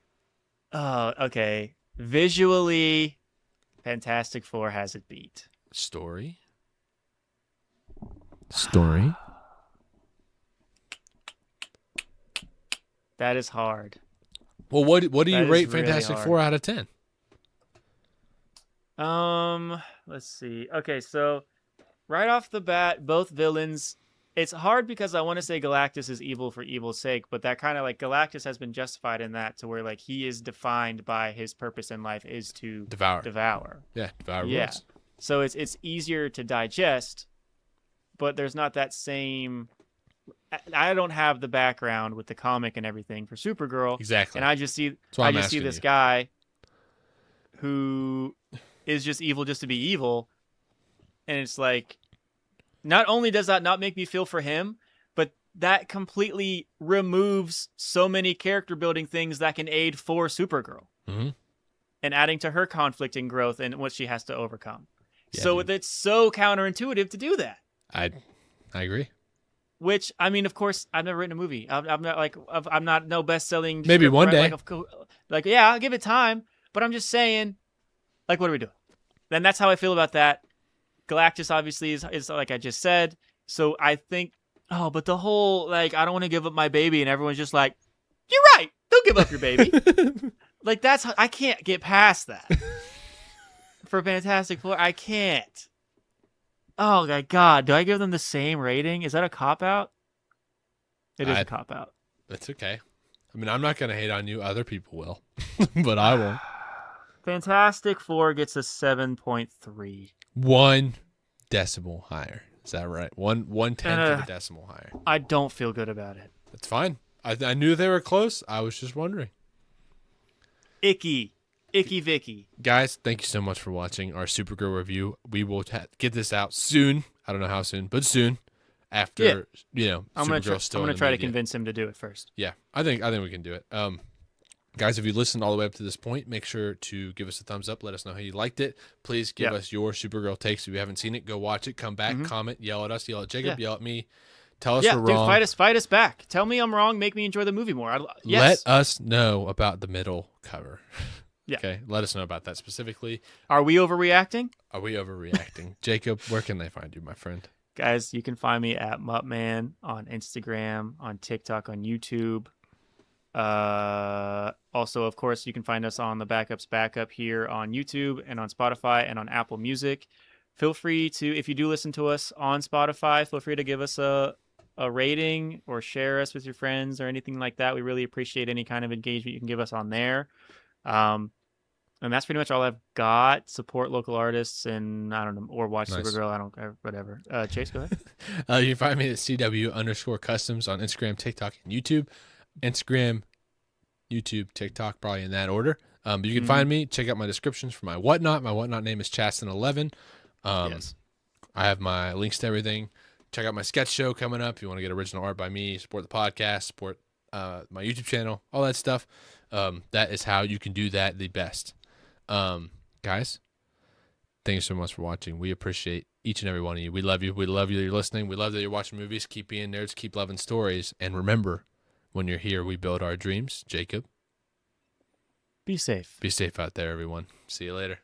Oh, okay. Visually, Fantastic Four has it beat. Story? That is hard. Well, what do you rate really Fantastic hard. Four out of 10? Let's see. Okay, so right off the bat, both villains. It's hard because I want to say Galactus is evil for evil's sake, but that kind of like Galactus has been justified in that to where like he is defined by his purpose in life is to devour. Yeah, devour. Yeah. Rules. So it's easier to digest, but there's not that same. I don't have the background with the comic and everything for Supergirl. Exactly. And I just see this guy who is just evil just to be evil. And it's like, not only does that not make me feel for him, but that completely removes so many character building things that can aid for Supergirl. Mm-hmm. And adding to her conflict and growth and what she has to overcome. Yeah, so dude. it's so counterintuitive to do that. I agree. Which, I mean, of course, I've never written a movie. I'm not no best-selling. Maybe one day. Yeah, I'll give it time. But I'm just saying, like, what are we doing? Then that's how I feel about that. Galactus obviously is like I just said. So I think, but the whole, like, I don't want to give up my baby. And everyone's just like, you're right. Don't give up your baby. Like, I can't get past that. For Fantastic Four, I can't. Oh my God! Do I give them the same rating? Is that a cop out? It is a cop out. That's okay. I mean, I'm not going to hate on you. Other people will, but I won't. Fantastic Four gets a 7.3. 1 decimal higher. Is that right? 1/10 of a decimal higher. I don't feel good about it. That's fine. I knew they were close. I was just wondering. Icky Vicky. Guys, thank you so much for watching our Supergirl review. We will get this out soon. I don't know how soon, but soon. After I'm gonna try to media. convince him to do it first. Yeah, I think we can do it. Guys, if you listened all the way up to this point, make sure to give us a thumbs up. Let us know how you liked it. Please give us your Supergirl takes. If you haven't seen it, go watch it. Come back, comment, yell at us, yell at Jacob, yell at me. Tell us we're wrong. Fight us back. Tell me I'm wrong. Make me enjoy the movie more. Let us know about the middle cover. Yeah. Okay, let us know about that specifically. Are we overreacting? Jacob, where can they find you, my friend? Guys, you can find me at Muttman on Instagram, on TikTok, on YouTube. Also, of course, you can find us on the Backup's Backup here on YouTube and on Spotify and on Apple Music. Feel free to, if you do listen to us on Spotify, feel free to give us a rating or share us with your friends or anything like that. We really appreciate any kind of engagement you can give us on there. And that's pretty much all I've got. Support local artists and I don't know, or watch Supergirl. Whatever. Chase, go ahead. You can find me at CW_customs on Instagram, TikTok, and YouTube. Instagram, YouTube, TikTok, probably in that order. But you can find me. Check out my descriptions for my whatnot. My whatnot name is Chasten11. Yes. I have my links to everything. Check out my sketch show coming up. If you want to get original art by me, support the podcast, support my YouTube channel, all that stuff. That is how you can do that the best. Guys, thank you so much for watching. We appreciate each and every one of you. We love you. We love you that you're listening. We love that you're watching movies. Keep being nerds. Keep loving stories. And remember, when you're here, we build our dreams. Jacob, be safe. Be safe out there, everyone. See you later.